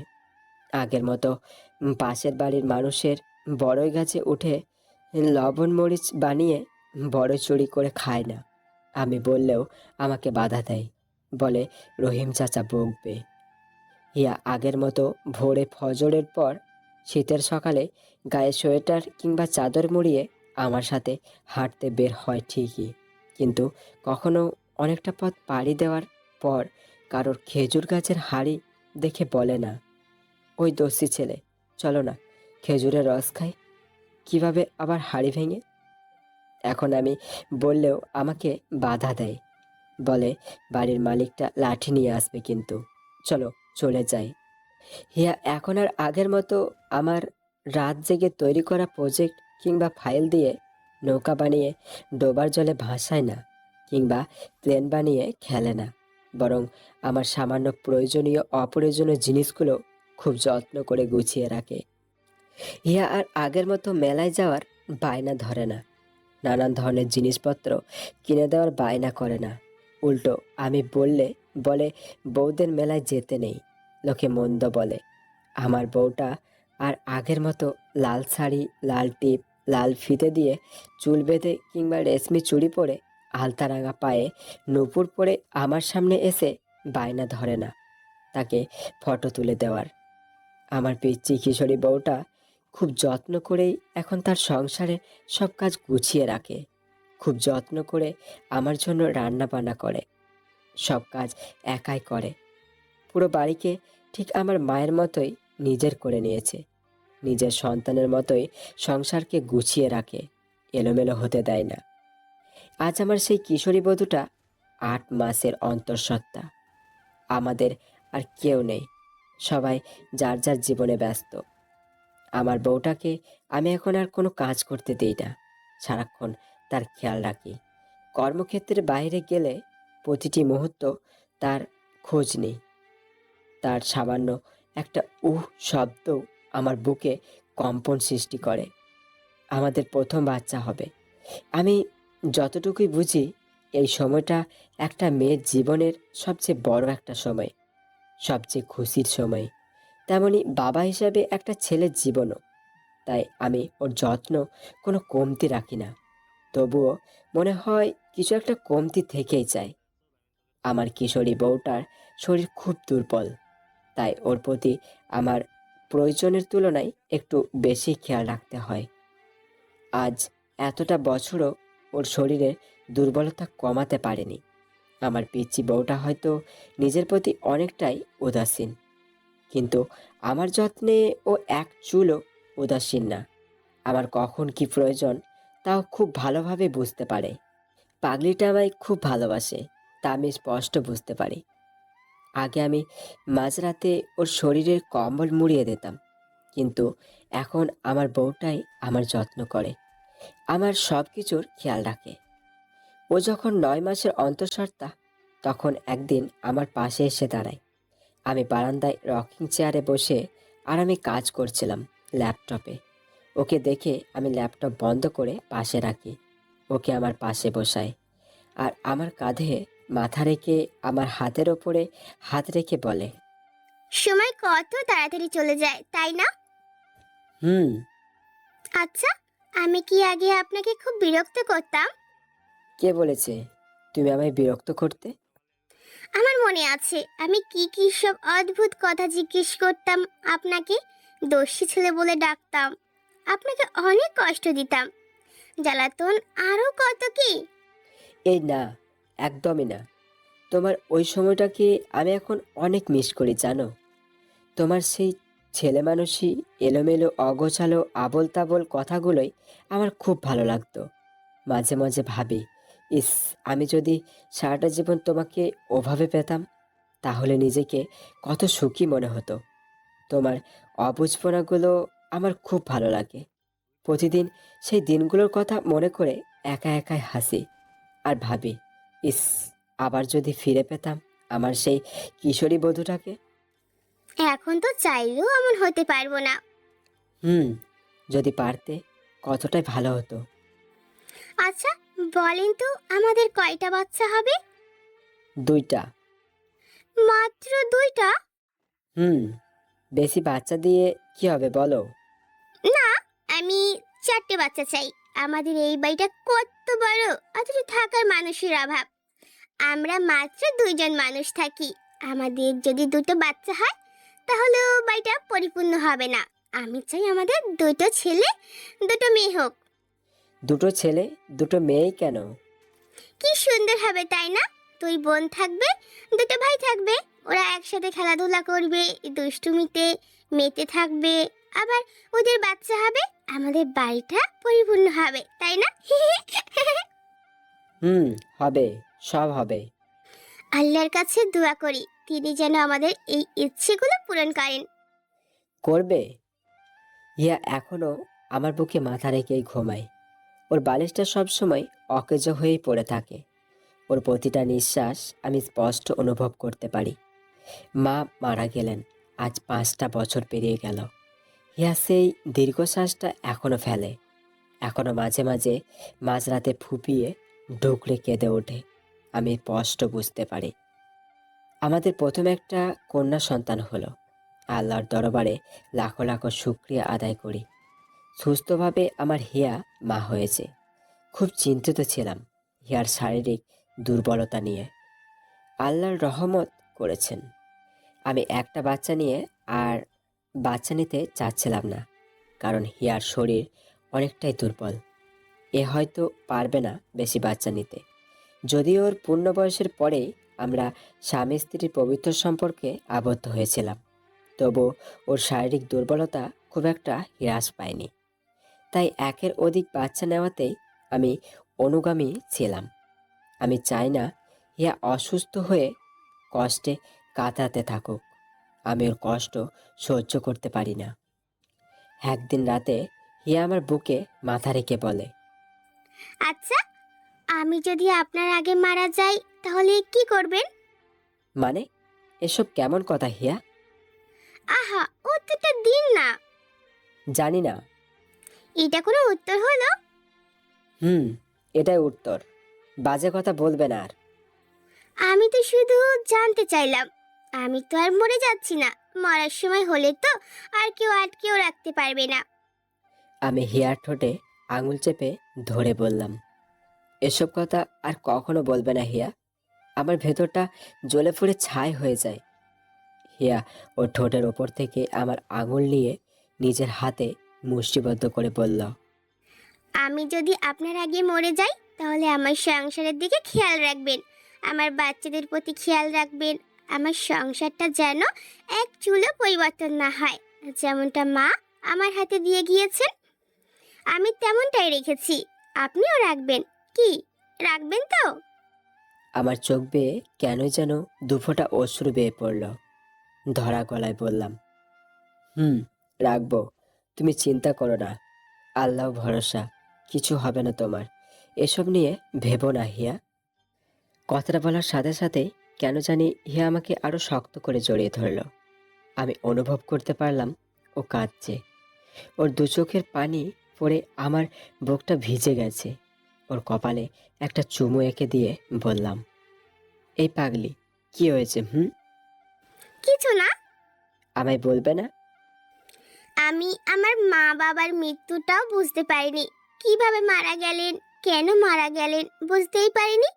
আগের মতো পাশের বাড়ির মানুষের বড়ই গাছে উঠে লবণ মরিচ বানিয়ে বড়ই চুরি করে খায় না। আমি বললেও আমাকে বাধা দেয়, বলে রহিম চাচা বকবে। হিয়া আগের মতো ভোরে ফজরের পর শীতের সকালে গায়ে সোয়েটার কিংবা চাদর মুড়িয়ে আমার সাথে হাঁটতে বের হয় ঠিকই, কিন্তু কখনো অনেকটা পথ পাড়ি দেওয়ার পর কারোর খেজুর গাছের হাড়ি দেখে বলে না, ওই দস্যি ছেলে, চলো না খেজুরের রস খাই। কিভাবে আবার হাড়ি ভেঙে। এখন আমি বললেও আমাকে বাধা দেয়, বলে বাড়ির মালিকটা লাঠি নিয়ে আসবে, কিন্তু চলো চলে যাই। হিয়া এখন আর আগের মতো আমার রাত জেগে তৈরি করা প্রজেক্ট কিংবা ফাইল দিয়ে নৌকা বানিয়ে ডোবার জলে ভাসায় না, কিংবা প্লেন বানিয়ে খেলে না। বরং আমার সামান্য প্রয়োজনীয় অপ্রয়োজনীয় জিনিসগুলো খুব যত্ন করে গুছিয়ে রাখে। হিয়া আর আগের মতো মেলায় যাওয়ার বায়না ধরে না, নানান ধরনের জিনিসপত্র কিনে দেওয়ার বায়না করে না। উল্টো আমি বললে বলে বউদের মেলায় যেতে নেই, লোকে মন্দ বলে। আমার বউটা আর আগের মতো লাল শাড়ি, লাল টিপ, লাল ফিতে দিয়ে চুল বেঁধে কিংবা রেশমি চুড়ি পরে আলতা রাঙা পায়ে নূপুর পরে আমার সামনে এসে বায়না ধরে না তাকে ফটো তুলে দেওয়ার। আমার পিচ্চি কিশোরী বউটা খুব যত্ন করেই এখন তার সংসারে সব কাজ গুছিয়ে রাখে। খুব যত্ন করে আমার জন্য রান্না বান্না করে, সব কাজ একাই করে। পুরো বাড়িকে ঠিক আমার মায়ের মতোই নিজের করে নিয়েছে। নিজের সন্তানের মতোই সংসারকে গুছিয়ে রাখে, এলোমেলো হতে দেয় না। আজ আমার সেই কিশোরী বধূটা 8 মাসের অন্তঃসত্ত্বা। আমাদের আর কেউ নেই, সবাই যার যার জীবনে ব্যস্ত। আমার বউটাকে আমি এখন আর কোনো কাজ করতে দিই না, সারাক্ষণ তার খেয়াল রাখি। কর্মক্ষেত্রের বাইরে গেলে প্রতিটি মুহূর্ত তার খোঁজ নিই। তার সামান্য একটা শব্দ আমার বুকে কম্পন সৃষ্টি করে। আমাদের প্রথম বাচ্চা হবে। আমি যতটুকুই বুঝি, এই সময়টা একটা মেয়ের জীবনের সবচেয়ে বড় একটা সময়, সবচেয়ে খুশির সময়। তেমনি বাবা হিসাবে একটা ছেলের জীবনও। তাই আমি ওর যত্ন কোনো কমতি রাখি না। তবুও মনে হয় কিছু একটা কমতি থেকেই যায়। আমার কিশোরী বউটার শরীর খুব দুর্বল, তাই ওর প্রতি আমার প্রয়োজনের তুলনায় একটু বেশি খেয়াল রাখতে হয়। আজ এতটা বছরও ওর শরীরে দুর্বলতা কমাতে পারেনি। আমার পিচ্চি বউটা হয়তো নিজের প্রতি অনেকটাই উদাসীন, কিন্তু আমার যত্নে ও এক চুলও উদাসীন না। আমার কখন কি প্রয়োজন তাও খুব ভালোভাবে বুঝতে পারে। পাগলিটা আমায় খুব ভালোবাসে, তা আমি স্পষ্ট বুঝতে পারি। আগে আমি মাঝরাতে ওর শরীরের কম্বল মুড়িয়ে দিতাম, কিন্তু এখন আমার বউটাই আমার যত্ন করে, আমার সব কিছুর খেয়াল রাখে। ও যখন 9 মাসের অন্তঃসত্ত্বা, তখন একদিন আমার পাশে এসে দাঁড়ায়। আমি বারান্দায় রকিং চেয়ারে বসে আর আমি কাজ করছিলাম ল্যাপটপে। ওকে দেখে আমি ল্যাপটপ বন্ধ করে পাশে রাখি। ওকে আমার পাশে বসায় আর আমার কাঁধে মাথা রেখে আমার হাতের ওপরে হাত রেখে বলে, সময় কত তাড়াতাড়ি চলে যায়, তাই না? হুম। আচ্ছা, আমি কি আগে আপনাকে খুব বিরক্ত করতাম? কে বলেছে তুমি আমায় বিরক্ত করতে? আমার মনে আছে আমি কি কি সব অদ্ভুত কথা জিজ্ঞেস করতাম আপনাকে। দোষী ছেলে বলে ডাকতাম, আপনাকে অনেক কষ্ট দিতাম, জ্বালাতন আরো কত কি। এই না, একদমই না। তোমার ওই সময়টাকে আমি এখন অনেক মিস করি জানো। তোমার সেই ছেলে মানুষই এলোমেলো অগোছালো আবোল তাবোল কথাগুলোই আমার খুব ভালো লাগতো। মাঝে মাঝে ভাবি, ইস, আমি যদি সারাটা জীবন তোমাকে ওভাবে পেতাম, তাহলে নিজেকে কত সুখী মনে হতো। তোমার অবুঝপনাগুলো আমার খুব ভালো লাগে। প্রতিদিন সেই দিনগুলোর কথা মনে করে একা একাই হাসি আর ভাবি, ইস, আবার যদি ফিরে পেতাম আমার সেই কিশোরী বধূটাকে। এখন তো চাইলেও এমন হতে পারবো না। হুম, যদি পারতে কতটাই ভালো হতো। আচ্ছা, বলেন তো আমাদের কয়টা বাচ্চা হবে? 2টা। মাত্র 2টা? হুম, বেশি বাচ্চা দিয়ে কি হবে বলো? না, আমি 4টে বাচ্চা চাই। আমাদের এই বাড়িটা কত বড়, অথচ থাকার মানুষের অভাব। আমরা মাত্র 2জন মানুষ থাকি। আমাদের যদি 2টো বাচ্চা হয় তাহলেও বাড়িটা পরিপূর্ণ হবে না। আমি চাই আমাদের 2টো ছেলে 2টো মেয়ে হোক। 2টো ছেলে 2টো মেয়েই কেন? কি সুন্দর হবে তাই না? 2 বোন থাকবে, 2টো ভাই থাকবে। ওরা একসাথে খেলাধুলা করবে, দুষ্টুমিতে মেতে থাকবে। আবার ওদের বাচ্চা হবে, আমাদের বাড়িটা পরিপূর্ণ হবে, তাই না? হুম, হবে, সব হবে। আল্লাহর কাছে দোয়া করি তিনি যেন আমাদের এই ইচ্ছেগুলো পূরণ করেন। করবে। ইয়া এখনো আমার বুকে মাথা রেখেই ঘুমায়। ওর বালিশটা সবসময় অকেজো হয়েই পড়ে থাকে। ওর প্রতিটা নিঃশ্বাস আমি স্পষ্ট অনুভব করতে পারি। মা মারা গেলেন আজ 5টা বছর পেরিয়ে গেল। হিয়া সেই দীর্ঘশ্বাসটা এখনো ফেলে। এখনো মাঝে মাঝে মাঝরাতে ফুপিয়ে ঢুকলে কেঁদে ওঠে। আমি স্পষ্ট বুঝতে পারি। আমাদের প্রথম একটা কন্যা সন্তান হলো। আল্লাহর দরবারে লাখো লাখো শুকরিয়া আদায় করি। সুস্থভাবে আমার হিয়া মা হয়েছে। খুব চিন্তিত ছিলাম হিয়ার শারীরিক দুর্বলতা নিয়ে। আল্লাহর রহমত করেছেন। আমি একটা বাচ্চা নিয়ে আর বাচ্চা নিতে চাচ্ছিলাম না, কারণ হিয়ার শরীর অনেকটাই দুর্বল। এ হয়তো পারবে না বেশি বাচ্চা নিতে। যদিও ওর পূর্ণ বয়সের পরেই আমরা স্বামী স্ত্রীর পবিত্র সম্পর্কে আবদ্ধ হয়েছিলাম। তবু ওর শারীরিক দুর্বলতা খুব একটা হ্রাস পায়নি। তাই একের অধিক বাচ্চা নেওয়াতেই আমি অনুগামী ছিলাম। আমি চাই না হিয়া অসুস্থ হয়ে কষ্টে কাটাতে থাকুক। আমি ওর কষ্ট সহ্য করতে পারি না। একদিন রাতে হিয়া আমার বুকে মাথা রেখে বলে, আচ্ছা, আমি যদি আপনার আগে মারা যাই তাহলে কি করবেন? মানে এসব কেমন কথা হিয়া? আহা, উত্তরটা দিন না। জানি না। এটা কোনো উত্তর হলো? হুম, এটাই উত্তর। বাজে কথা বলবে না আর। আমি তো শুধু জানতে চাইলাম। আমি তো আর মরে যাচ্ছি না। মরার সময় হলে তো আর কেউ আটকেও রাখতে পারবে না। আমি হিয়ার ঠোঁটে আঙুল চেপে ধরে বললাম, এসব কথা আর কখনো বলবে না হিয়া। আমার ভেতরটা জ্বলে পুড়ে ছাই হয়ে যায়। হিয়া ওর ঠোঁটের ওপর থেকে আমার আঙুল নিয়ে নিজের হাতে মুষ্টিবদ্ধ করে বলল, আমি যদি আপনার আগে মরে যাই তাহলে আমার সংসারের দিকে খেয়াল রাখবেন, আমার বাচ্চাদের প্রতি খেয়াল রাখবেন। আমার সংসারটা যেন এক চুলও পরিবর্তন না হয়। যেমনটা মা আমার হাতে দিয়ে গিয়েছেন আমি তেমনটাই রেখেছি। আপনিও রাখবেন কি? রাখবেন তো? আমার চোখ বেয়ে কেন যেন দুফোঁটা অশ্রু বেয়ে পড়ল। ধরা গলায় বললাম, হুম, রাখবো। তুমি চিন্তা করো না। আল্লাহ ভরসা, কিছু হবে না তোমার। এসব নিয়ে ভেবো না হিয়া। কথাটা বলার সাথে সাথেই কেন জানি হিয়া আমাকে আরো শক্ত করে জড়িয়ে ধরল। আমি অনুভব করতে পারলাম ও কাঁদছে। ওর দু চোখের পানি পড়ে আমার বুকটা ভিজে গেছে। ওর কপালে একটা চুমু এঁকে দিয়ে বললাম, এই পাগলি, কি হয়েছে? কিছু না। আমায় বলবে না? আমি আমার মা বাবার মৃত্যুটাও বুঝতে পারিনি। কিভাবে মারা গেলেন, কেন মারা গেলেন বুঝতেই পারিনি।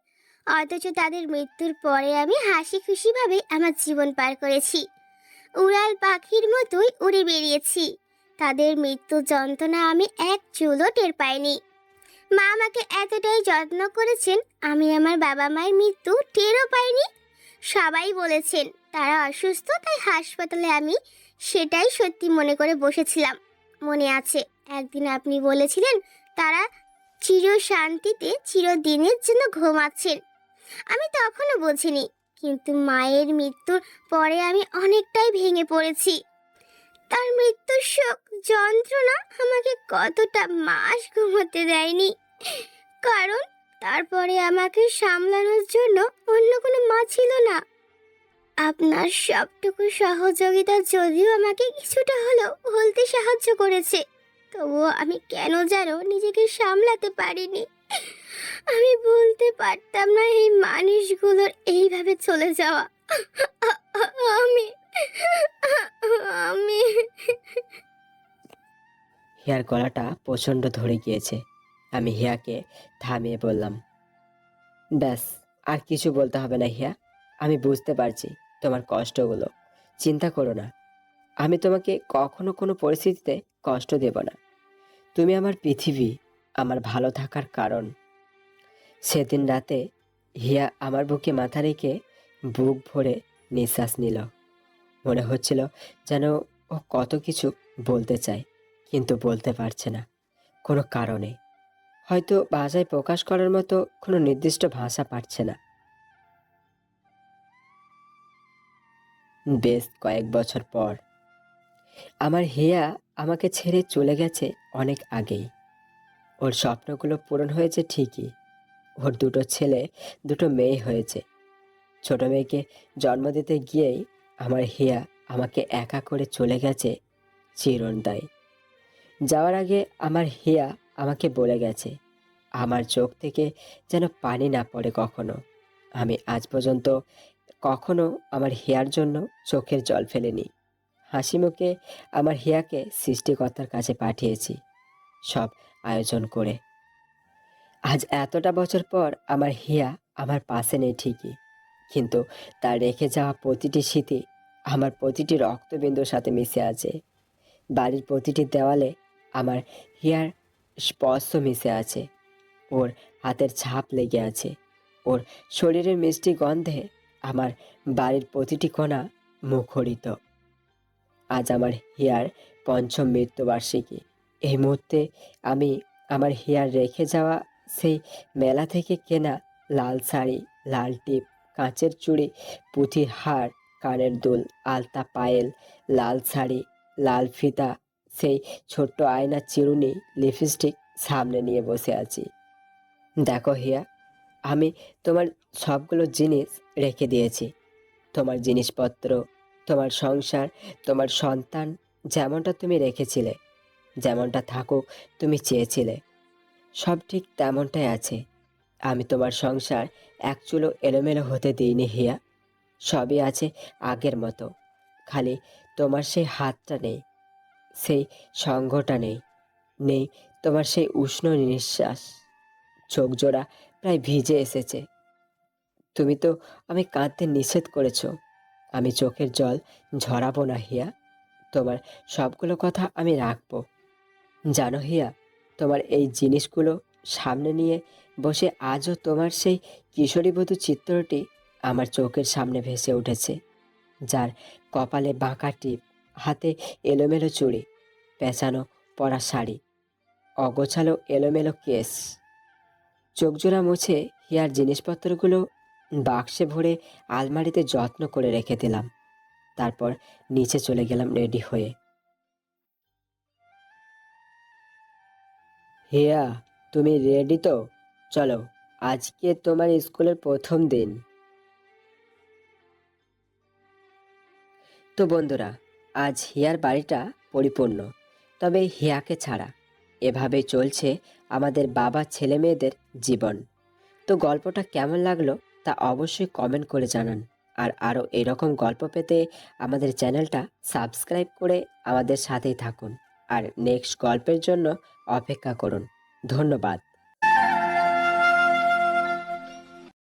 অথচ তাদের মৃত্যুর পরে আমি হাসি খুশিভাবে আমার জীবন পার করেছি। উড়াল পাখির মতোই উড়ে বেরিয়েছি। তাদের মৃত্যু যন্ত্রণা আমি এক চুলও টের পাইনি। মা আমাকে এতটাই যত্ন করেছেন, আমি আমার বাবা মায়ের মৃত্যু টেরও পাইনি। সবাই বলেছেন তারা অসুস্থ, তাই হাসপাতালে আমি সেটাই সত্যি মনে করে বসেছিলাম। মনে আছে একদিন আপনি বলেছিলেন তারা চির শান্তিতে চিরদিনের জন্য ঘুমাচ্ছেন। আমি তখনও বুঝিনি, কিন্তু মায়ের মৃত্যুর পরে আমি অনেকটাই ভেঙে পড়েছি। তার মৃত্যুর শোক যন্ত্রণা আমাকে কতটা মাস ঘুমোতে দেয়নি, কারণ তারপরে আমাকে সামলানোর জন্য অন্য কোনো মা ছিল না। আপনার সবটুকু সহযোগিতা যদিও আমাকে কিছুটা হলেও ভুলতে সাহায্য করেছে, তবুও আমি কেন যেন নিজেকে সামলাতে পারিনি। আমি বলতে পারতাম না এই মানুষগুলোর এইভাবে চলে যাওয়া। আমি আমি হিয়ার গলাটা প্রচণ্ড ধরে গিয়েছে। আমি হিয়াকে থামিয়ে বললাম, ব্যাস, আর কিছু বলতে হবে না হিয়া। আমি বুঝতে পারছি তোমার কষ্টগুলো। চিন্তা করো না। আমি তোমাকে কখনো কোনো পরিস্থিতিতে কষ্ট দেব না। তুমি আমার পৃথিবী, আমার ভালো থাকার কারণ। সেদিন রাতে হিয়া আমার বুকে মাথা রেখে বুক ভরে নিঃশ্বাস নিল। মনে হচ্ছিল যেন ও কত কিছু বলতে চায়, কিন্তু বলতে পারছে না কোনো কারণে। হয়তো ভাষায় প্রকাশ করার মতো কোনো নির্দিষ্ট ভাষা পাচ্ছে না। বেশ কয়েক বছর পর আমার হিয়া আমাকে ছেড়ে চলে গেছে অনেক আগেই। ওর স্বপ্নগুলো পূরণ হয়েছে ঠিকই। ওর দুটো ছেলে, দুটো মেয়ে হয়েছে। ছোট মেয়েকে জন্ম দিতে গিয়েই আমার হিয়া আমাকে একা করে চলে গেছে চিরন্তন। যাওয়ার আগে আমার হিয়া আমাকে বলে গেছে, আমার চোখ থেকে যেন পানি না পড়ে কখনো। আমি আজ পর্যন্ত কখনো আমার হিয়ার জন্য চোখের জল ফেলিনি। হাসি মুখে আমার হিয়াকে সৃষ্টিকর্তার কাছে পাঠিয়েছি, সব আয়োজন করে। আজ এতটা বছর পর আমার হিয়া আমার পাশে নেই ঠিকই, কিন্তু তার রেখে যাওয়া প্রতিটি স্মৃতি আমার প্রতিটি রক্তবিন্দুর সাথে মিশে আছে। বাড়ির প্রতিটি দেওয়ালে আমার হিয়ার স্পর্শ মিশে আছে। ওর হাতের ছাপ লেগে আছে। ওর শরীরের মিষ্টি গন্ধে আমার বাড়ির প্রতিটি কোণা মুখরিত। আজ আমার হিয়ার পঞ্চম মৃত্যুবার্ষিকী। এই মুহূর্তে আমি আমার হিয়ার রেখে যাওয়া সেই মেলা থেকে কেনা লাল শাড়ি, লাল টিপ, কাঁচের চুড়ি, পুঁথির হার, কানের দুল, আলতা পায়েল, লাল শাড়ি, লাল ফিতা, সেই ছোট্ট আয়নার চিরুনি, লিপস্টিক সামনে নিয়ে বসে আছি। দেখো হিয়া, আমি তোমার সবগুলো জিনিস রেখে দিয়েছি। তোমার জিনিসপত্র, তোমার সংসার, তোমার সন্তান, যেমনটা তুমি রেখেছিলে, যেমনটা থাকুক তুমি চেয়েছিলে, সব ঠিক তেমনটাই আছে। আমি তোমার সংসার এক চুলো এলোমেলো হতে দিইনি হিয়া। সবই আছে আগের মতো। খালি তোমার সেই হাতটা নেই, সেই সঙ্গটা নেই, নেই তোমার সেই উষ্ণ নিঃশ্বাস। চোখ জোড়া প্রায় ভিজে এসেছে। তুমি তো আমি কাঁদতে নিষেধ করেছো। আমি চোখের জল ঝরাবো না হিয়া। তোমার সবগুলো কথা আমি রাখবো। জানো হিয়া, তোমার এই জিনিসগুলো সামনে নিয়ে বসে আজও তোমার সেই কিশোরীবধূ চিত্রটি আমার চোখের সামনে ভেসে উঠেছে, যার কপালে বাঁকা টিপ, হাতে এলোমেলো চুড়ি, পেঁচানো পরা শাড়ি, অগোছালো এলোমেলো কেস। চোখজোড়া মুছে হিয়ার জিনিসপত্রগুলো বাক্সে ভরে আলমারিতে যত্ন করে রেখে দিলাম। তারপর নিচে চলে গেলাম রেডি হয়ে। হিয়া, তুমি রেডি তো? চলো, আজকে তোমার স্কুলের প্রথম দিন। তো বন্ধুরা, আজ হিয়ার বাড়িটা পরিপূর্ণ, তবে হিয়াকে ছাড়া। এভাবেই চলছে আমাদের বাবা ছেলে মেয়েদের জীবন। তো গল্পটা কেমন লাগলো তা অবশ্যই কমেন্ট করে জানান। আর আরও এরকম গল্প পেতে আমাদের চ্যানেলটা সাবস্ক্রাইব করে আমাদের সাথেই থাকুন। আর নেক্সট গল্পের জন্য অপেক্ষা করুন। ধন্যবাদ।